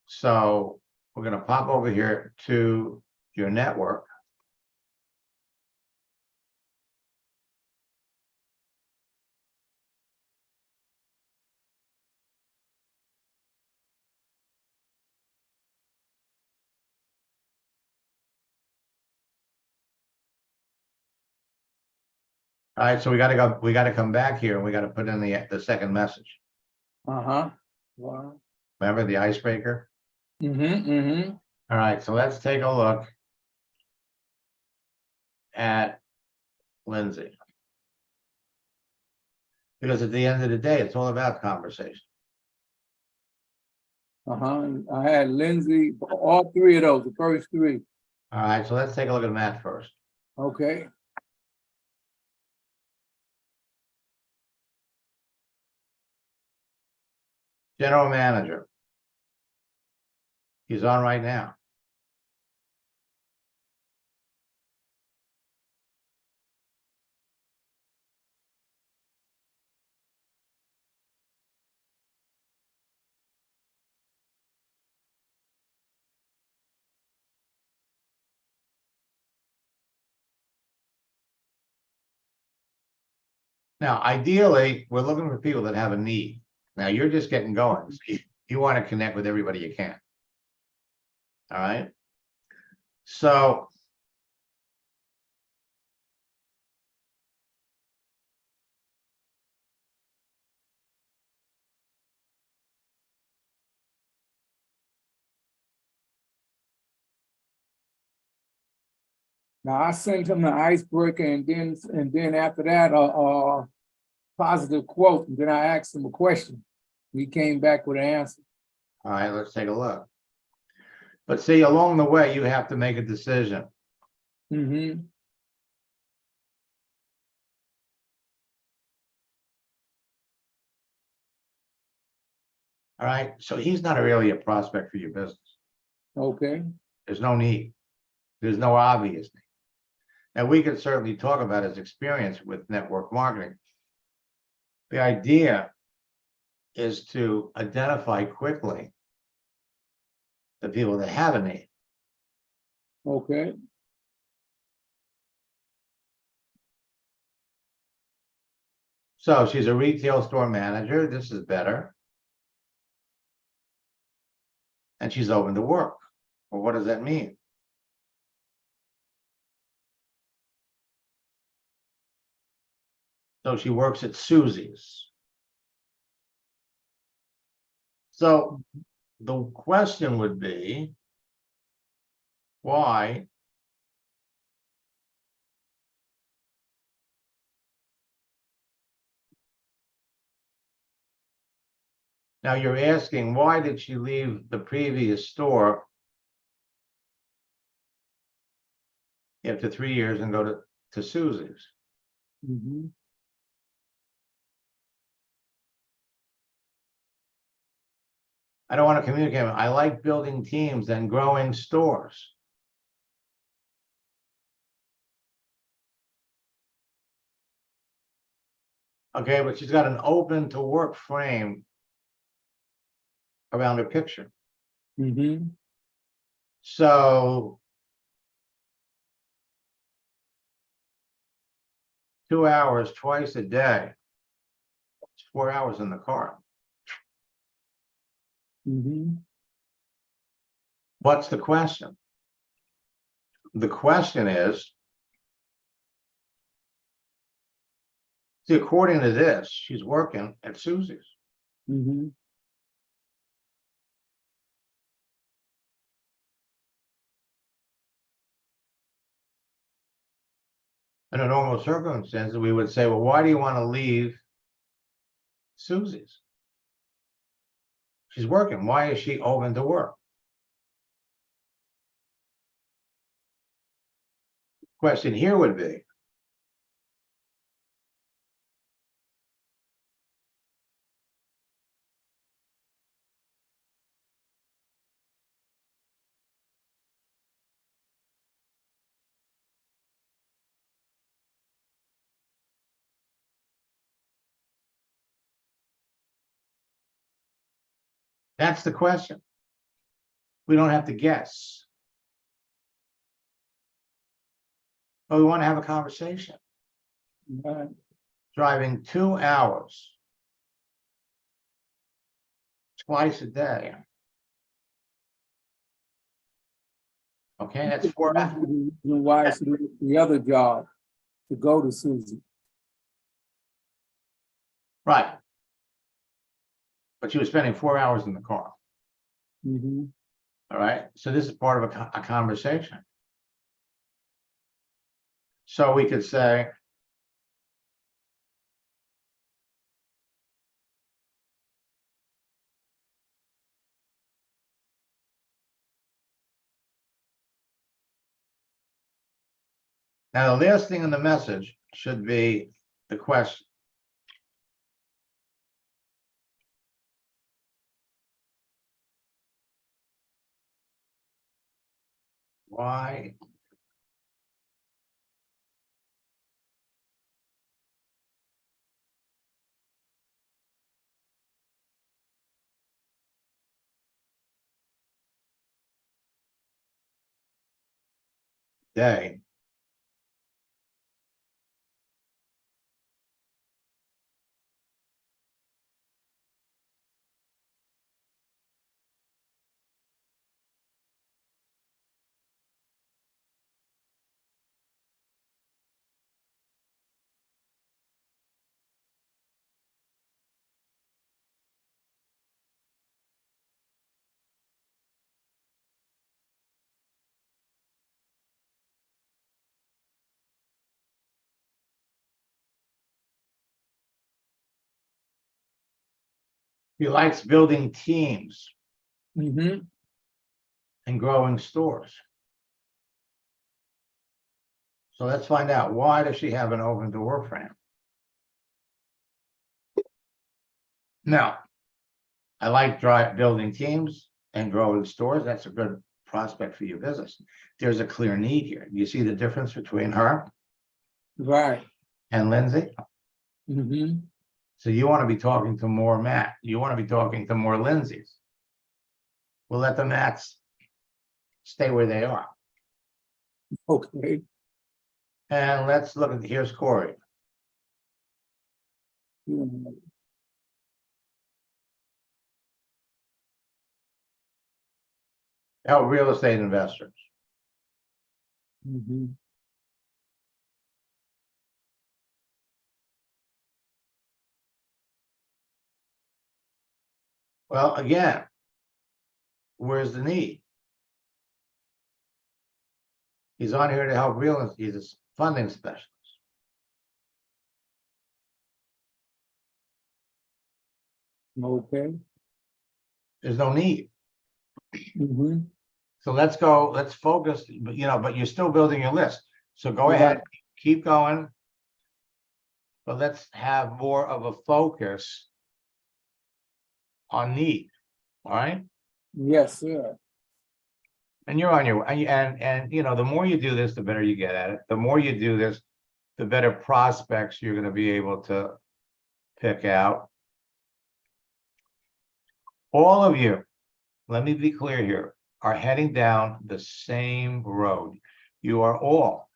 So we're going to pop over here to your network. All right, so we got to come back here and we got to put in the second message. Uh-huh. Wow. Remember the icebreaker? Mm-hmm. Mm-hmm. All right, so let's take a look at Lindsay. Because at the end of the day, it's all about conversation. Uh-huh. I had Lindsay, all three of those, the first three. All right, so let's take a look at Matt first. Okay. General manager. He's on right now. Now, ideally, we're looking for people that have a need. Now, you're just getting going. So you want to connect with everybody you can. All right. So Now I sent him the icebreaker and then after that positive quote, and then I asked him a question. He came back with an answer. all right, let's take a look. But see, along the way, you have to make a decision. Mm-hmm. All right. So he's not really a prospect for your business. Okay. There's no need. There's no obvious need. Now, we could certainly talk about his experience with network marketing. The idea is to identify quickly the people that have a need. Okay. So she's a retail store manager. This is better. And she's open to work. Well, what does that mean? So she works at Susie's. So the question would be, why now you're asking, why did she leave the previous store after 3 years and go to Susie's. Mhm. I don't want to communicate. I like building teams and growing stores. Okay, but she's got an open to work frame around her picture. Mhm. So 2 hours twice a day. It's 4 hours in the car. Mhm. What's the question? The question is, see, according to this, she's working at Susie's. Mhm. In a normal circumstance, we would say, well, why do you want to leave Susie's? She's working. Why is she open to work? Question here would be, that's the question. We don't have to guess. But we want to have a conversation. Right. Driving 2 hours twice a day. Okay, that's 4 That's hours. the reason why she left the other job to go to Susie. Right. But she was spending 4 hours in the car. Mhm. All right. So this is part of a conversation. So we could say, now the last thing in the message should be the question. Why? Day. He likes building teams Mhm. and growing stores. So let's find out, why does she have an open to work frame? Now, I like building teams and growing stores. That's a good prospect for your business. There's a clear need here. You see the difference between her Right. and Lindsay? Mhm. So you want to be talking to more Matt. You want to be talking to more Lindsays. We'll let the Matts stay where they are. Okay. And let's look at, here's Corey. Mhm. Help real estate investors. Mhm. Well, again, where's the need? He's on here to help he's a funding specialist. Okay. There's no need. Mhm. So let's go, let's focus, but you're still building your list. So go ahead, keep going. But let's have more of a focus on need, all right? Yes, sir. And you're on your, and you know, the more you do this, the better you get at it. The more you do this, the better prospects you're gonna be able to pick out. All of you, let me be clear here, are heading down the same road. You are all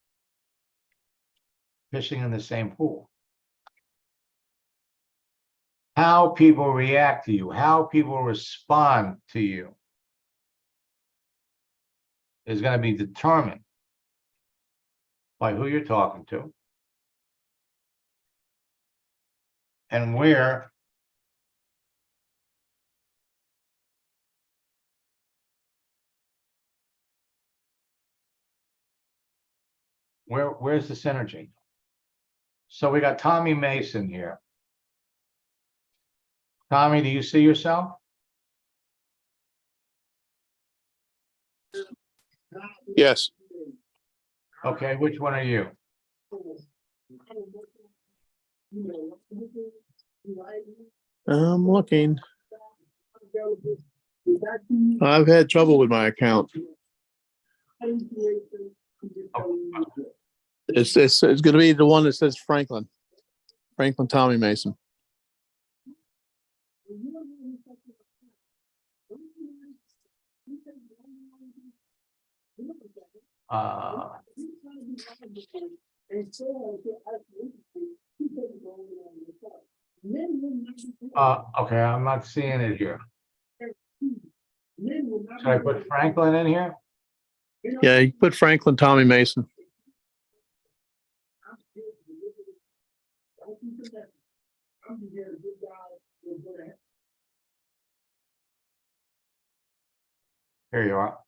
fishing in the same pool. How people react to you, how people respond to you is going to be determined by who you're talking to and where's the synergy? So we got Tommy Mason here. Tommy, do you see yourself? Yes, Okay, which one are you? I'm looking. I've had trouble with my account. It's gonna be the one that says Franklin. Franklin Tommy Mason. Okay, I'm not seeing it here. Should I put Franklin in here? Yeah, you put Franklin Tommy Mason. Here you are.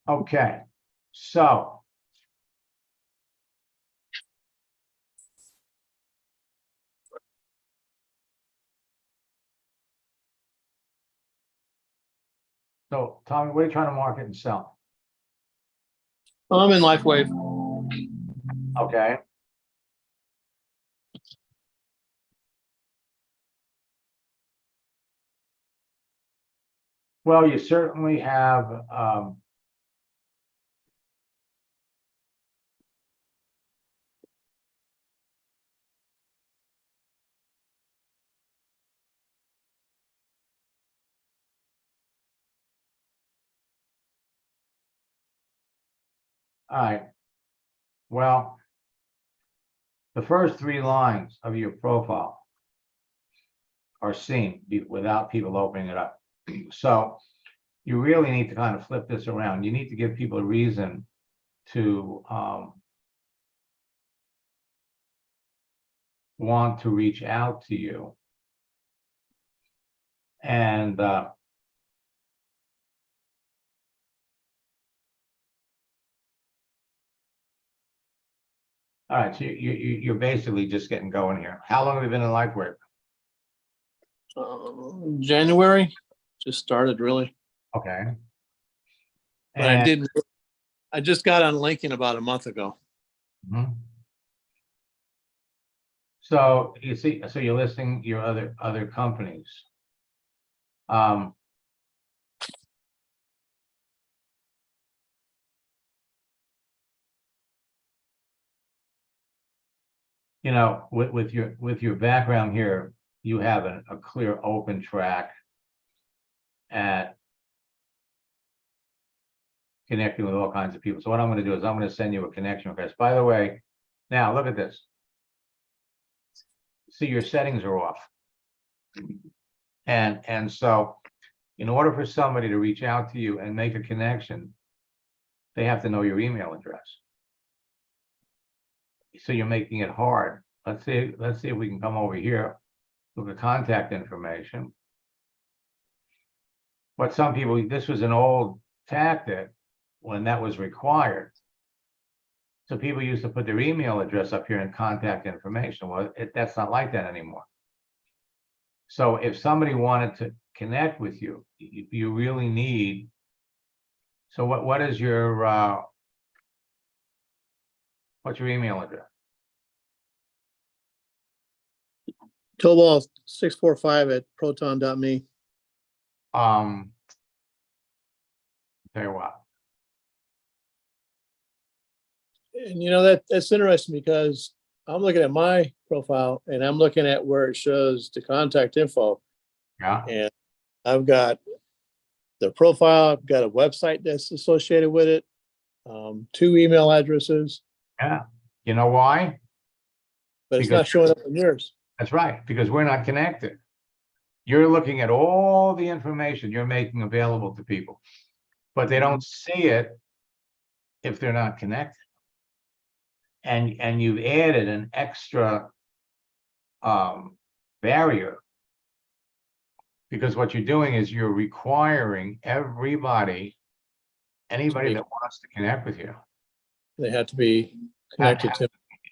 Okay, so Tommy, what are you trying to market and sell? I'm in LifeWave. Okay. Well, you certainly have all right. Well, the first 3 lines of your profile are seen without people opening it up. So you really need to kind of flip this around. You need to give people a reason to want to reach out to you. And all right, so you're basically just getting going here. How long have you been in LifeWave? January, just started really. Okay. But I just got on Lincoln about a month ago. Mhm. So you see, so you're listing your other companies. You know, with your background here, you have a clear open track at connecting with all kinds of people. So what I'm going to do is I'm going to send you a connection request. By the way, now look at this. See, your settings are off. And so in order for somebody to reach out to you and make a connection, they have to know your email address. So you're making it hard. Let's see if we can come over here, look at contact information. But some people, this was an old tactic when that was required. So people used to put their email address up here in contact information. Well, that's not like that anymore. So if somebody wanted to connect with you, you really need. So what is your what's your email address? Tobal645@proton.me. Tell you what. And you know, that's interesting because I'm looking at my profile and I'm looking at where it shows the contact info. Yeah. And I've got the profile, I've got a website that's associated with it, 2 email addresses, Yeah. You know why? but it's Because- not showing up in yours. That's right, because we're not connected. You're looking at all the information you're making available to people, but they don't see it if they're not connected. And you've added an extra barrier, because what you're doing is you're requiring anybody that wants to connect with you. They have to be connected to.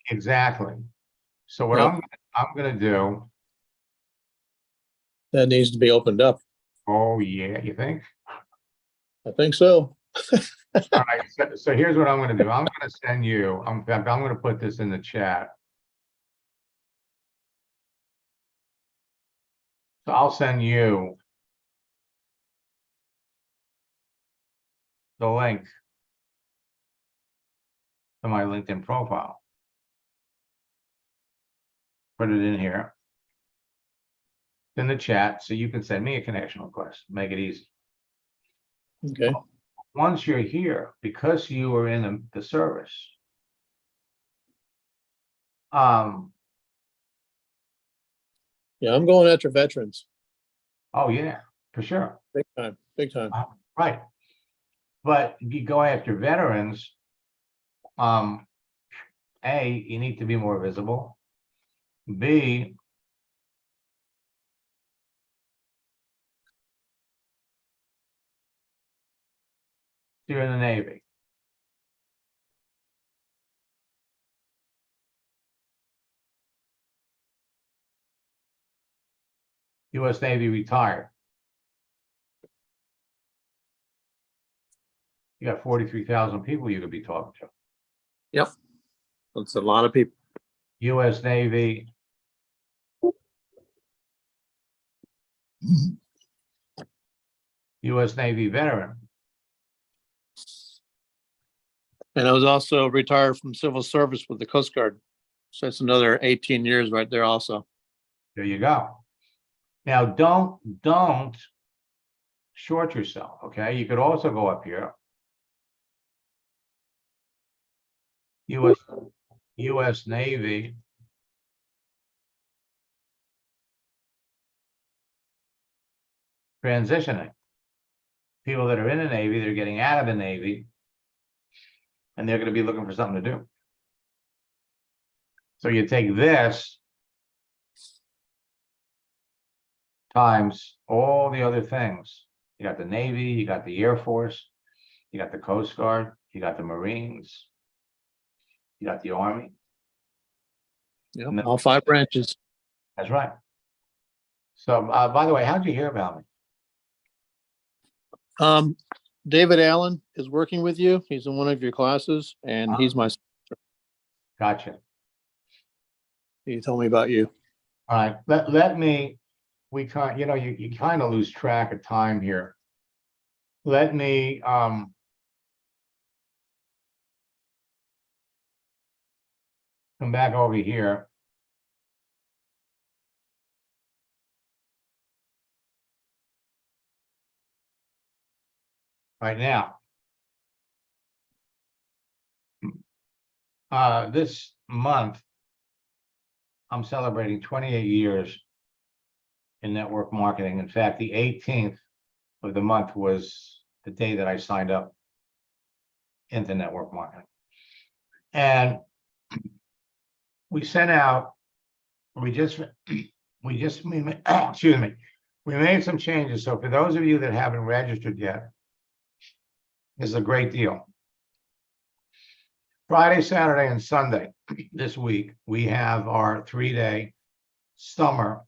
Exactly. So what Yeah. I'm gonna do, That needs to be opened up. oh yeah, you think? I think so. All right, so here's what I'm gonna do. I'm gonna send you, in fact, I'm gonna put this in the chat. So I'll send you the link to my LinkedIn profile. Put it in here. In the chat, so you can send me a connection request, make it easy. Okay. Once you're here, because you are in the service, Yeah, I'm going after veterans. oh yeah, for sure. Big time, big time. Right. But you go after veterans, A, you need to be more visible. B, you're in the Navy. US Navy retired. You got 43,000 people you could be talking to. Yep. That's a lot of people. US Navy. US Navy veteran. And I was also retired from civil service with the Coast Guard. So that's another 18 years right there also. There you go. Now, don't short yourself, okay? You could also go up here. US Navy. Transitioning. People that are in the Navy, they're getting out of the Navy, and they're going to be looking for something to do. So you take this times all the other things. You got the Navy, you got the Air Force, you got the Coast Guard, you got the Marines, you got the Army. Yep. No. All 5 branches. That's right. So, by the way, how'd you hear about me? David Allen is working with you. He's in one of your classes and he's my, Gotcha. he told me about you. All right, let me, you kind of lose track of time here. Let me, come back over here. Right now. This month, I'm celebrating 28 years in network marketing. In fact, the 18th of the month was the day that I signed up into network marketing. And we sent out, excuse me, we made some changes. So for those of you that haven't registered yet, this is a great deal. Friday, Saturday, and Sunday this week, we have our 3-day summer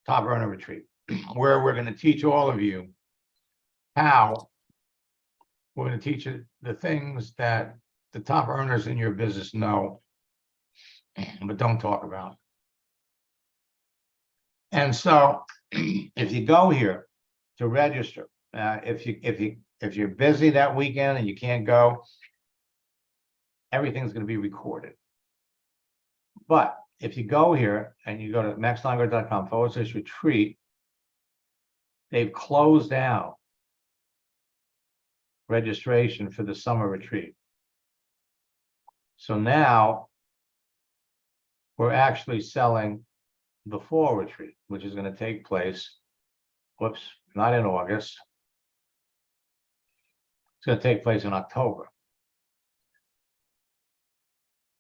top earner retreat, where we're going to teach all of you how we're going to teach you the things that the top earners in your business know, but don't talk about. And so if you go here to register, if you're busy that weekend and you can't go, everything's going to be recorded. But if you go here and you go to maxlineguard.com/retreat, they've closed out registration for the summer retreat. So now we're actually selling the fall retreat, which is going to take place, not in August. It's going to take place in October.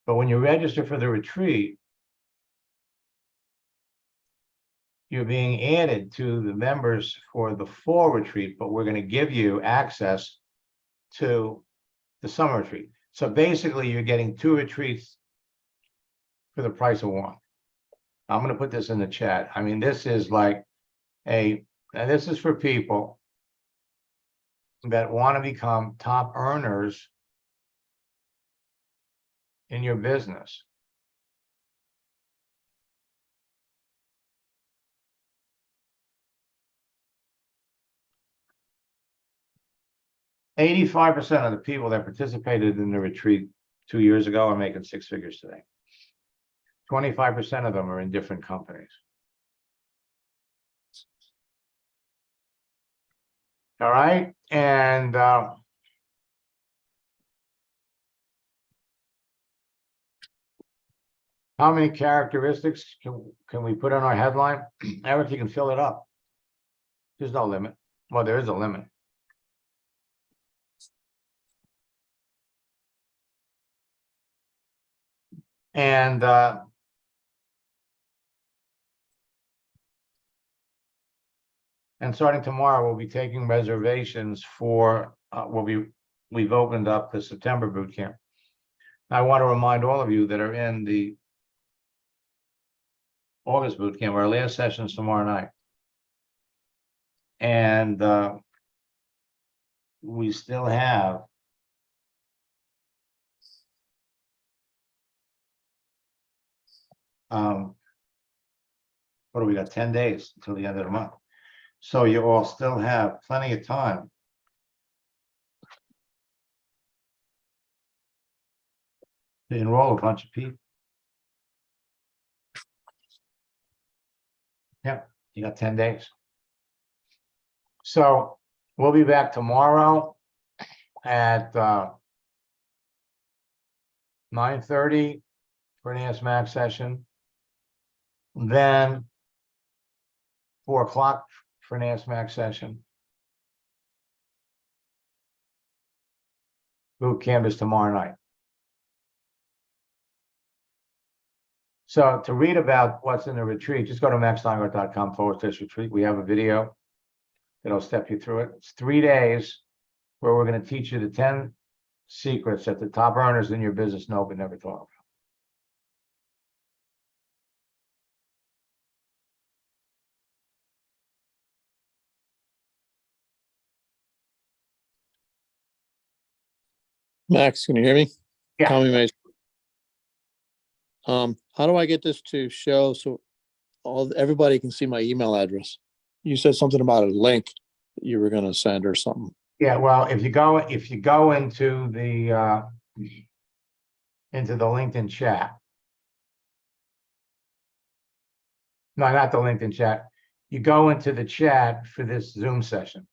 But when you register for the retreat, you're being added to the members for the fall retreat, but we're going to give you access to the summer retreat. So basically, you're getting 2 retreats for the price of 1. I'm going to put this in the chat. I mean, this is like and this is for people that want to become top earners in your business. $85% of the people that participated in the retreat 2 years ago are making 6 figures today. 25% of them are in different companies. All right, and how many characteristics can we put on our headline? Eric, you can fill it up. There's no limit. Well, there is a limit. And starting tomorrow, we'll be taking reservations for we've opened up the September boot camp. I want to remind all of you that are in the August boot camp, our last session is tomorrow night. And we still have what do we got? 10 days until the end of the month. So you all still have plenty of time to enroll a bunch of people. Yeah, you got 10 days. So we'll be back tomorrow at 9:30 for an Ask Max session. Then 4 o'clock for an Ask Max session. Boot camp is tomorrow night. So to read about what's in the retreat, just go to maxlineguard.com/retreat. We have a video that'll step you through it. It's 3 days where we're going to teach you the 10 secrets that the top earners in your business know but never talk about. Max, can you hear me? Yeah. Tommy Mason. How do I get this to show so everybody can see my email address? You said something about a link that you were going to send or something. Yeah, well, if you go into the LinkedIn chat. No, not the LinkedIn chat. You go into the chat for this Zoom session.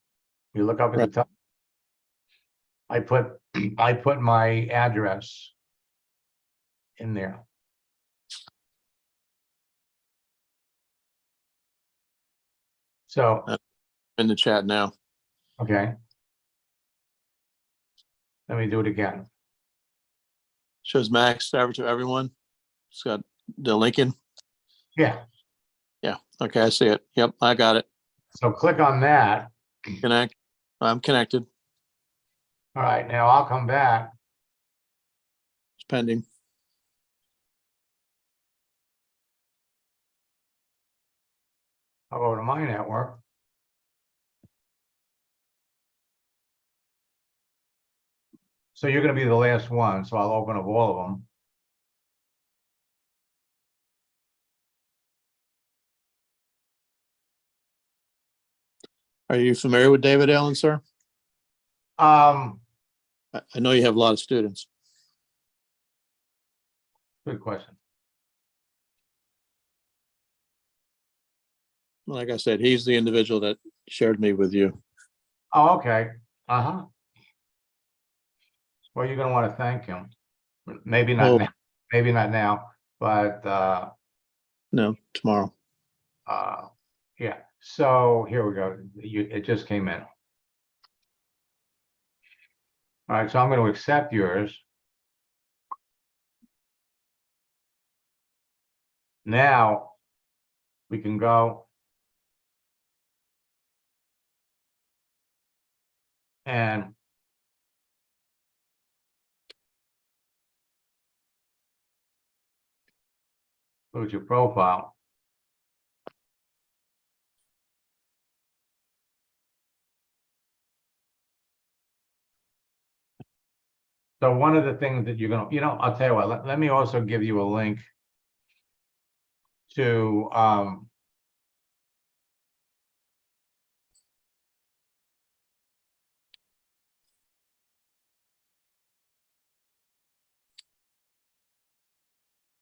You look up at the top. I put my address in there. So in the chat now. Okay. Let me do it again. Shows Max over to everyone. It's got the Lincoln. Yeah, Yeah. Okay. I see it. Yep. I got it. so click on that. Connect. I'm connected. All right, now I'll come back. It's pending. I'll go to my network. So you're gonna be the last one, so I'll open up all of them. Are you familiar with David Allen, sir? Um, I know you have a lot of students. Good question. Like I said, he's the individual that shared me with you. Oh, okay. Uh-huh. Well, you're gonna want to thank him. Maybe not Oh. now, maybe not now, but No, tomorrow. yeah. So here we go. It just came in. All right, so I'm going to accept yours. Now we can go and look at your profile. So one of the things that you're gonna, I'll tell you what, let me also give you a link to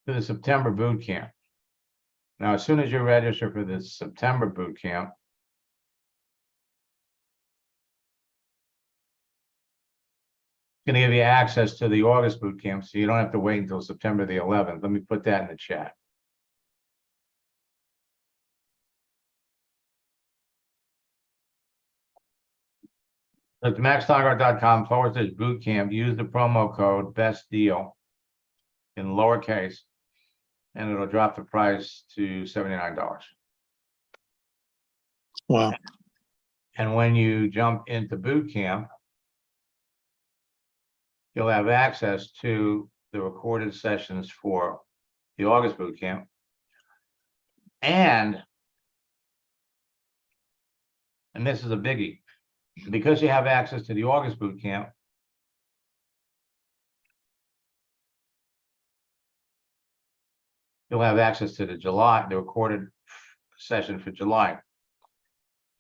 the September boot camp. Now, as soon as you register for this September boot camp, it's gonna give you access to the August boot camp, so you don't have to wait until September the 11th. Let me put that in the chat. At maxtiger.com/boot camp, use the promo code best deal in lowercase, and it'll drop the price to $79. Wow. And when you jump into boot camp, you'll have access to the recorded sessions for the August boot camp. And this is a biggie, because you have access to the August boot camp, you'll have access to the recorded session for July.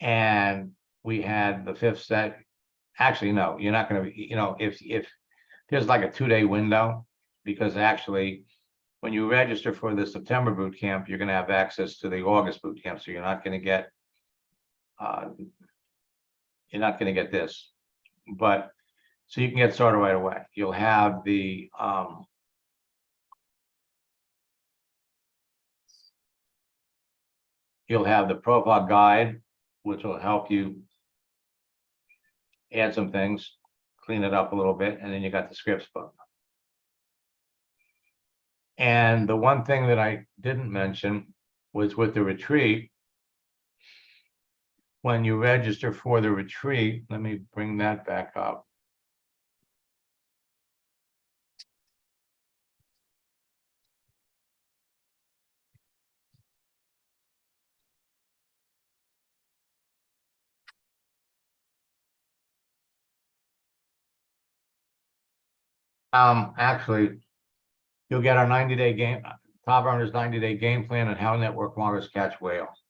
And we had the 5th set. Actually, no, you're not going to be, if there's like a 2-day window, because actually when you register for the September boot camp, you're going to have access to the August boot camp. So you're not going to get this, but so you can get started right away. You'll have the profile guide, which will help you add some things, clean it up a little bit, and then you got the scripts book. And the one thing that I didn't mention was with the retreat, when you register for the retreat, let me bring that back up. Actually, you'll get our 90-day game, Top Earners 90-day game plan on how network marketers catch whales.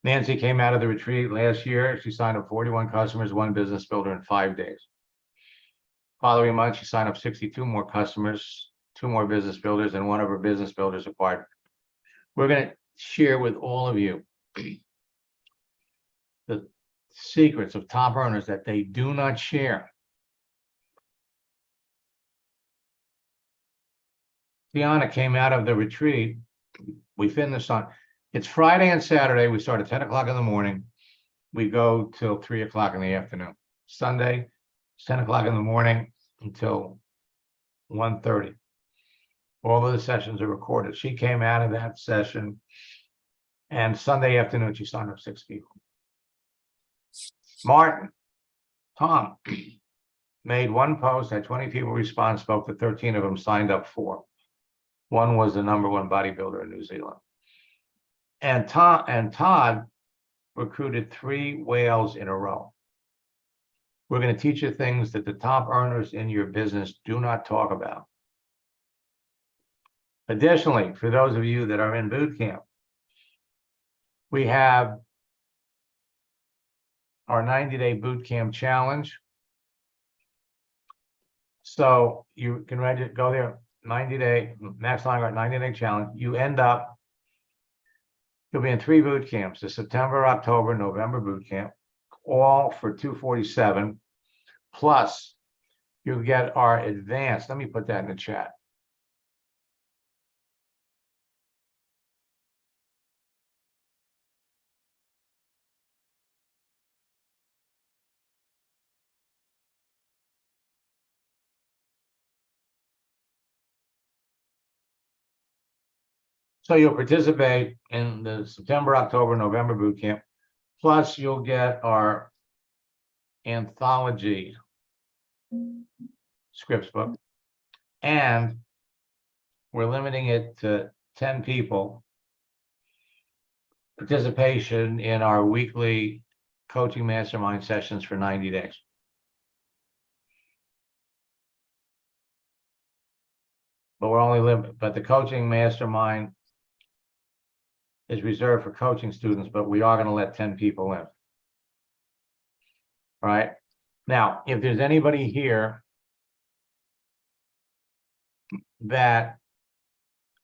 Nancy came out of the retreat last year. She signed up 41 customers, 1 business builder in 5 days. Following month, she signed up 62 more customers, 2 more business builders, and 1 of her business builders acquired. We're going to share with all of you the secrets of top earners that they do not share. Tiana came out of the retreat. We finished on, It's Friday and Saturday. We start at 10 o'clock in the morning. We go till 3 o'clock in the afternoon. Sunday, it's 10 o'clock in the morning until 1:30. All of the sessions are recorded. She came out of that session, and Sunday afternoon, she signed up 6 people. Martin, Tom made one post, had 20 people respond, spoke to 13 of them, signed up 4. One was the #1 bodybuilder in New Zealand. And Todd recruited 3 whales in a row. We're going to teach you things that the top earners in your business do not talk about. Additionally, for those of you that are in boot camp, we have our 90-day boot camp challenge. So you can go there, 90-day, Max Linegar 90-day challenge. You end up, you'll be in 3 boot camps, the September, October, November boot camp, all for $247. Plus, you get our advanced, let me put that in the chat. So you'll participate in the September, October, November boot camp. Plus, you'll get our anthology scripts book. And we're limiting it to 10 people. Participation in our weekly coaching mastermind sessions for 90 days. But we're only but the coaching mastermind is reserved for coaching students, but we are going to let 10 people in. All right. Now, if there's anybody here that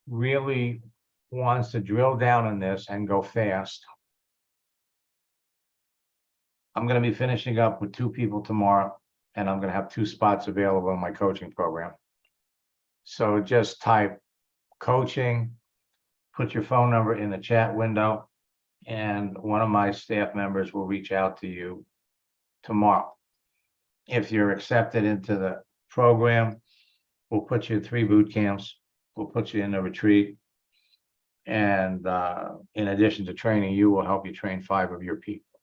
really wants to drill down on this and go fast, I'm going to be finishing up with 2 people tomorrow, and I'm going to have 2 spots available in my coaching program. So just type coaching, put your phone number in the chat window, and one of my staff members will reach out to you tomorrow. If you're accepted into the program, we'll put you in 3 boot camps. We'll put you in a retreat. And in addition to training you, we'll help you train 5 of your people.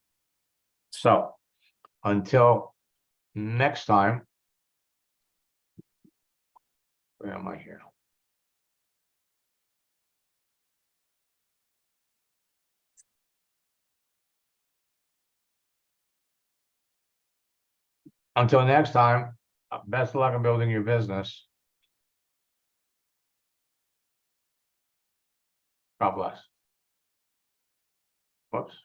So until next time, where am I here? Until next time, best of luck in building your business. God bless. Whoops.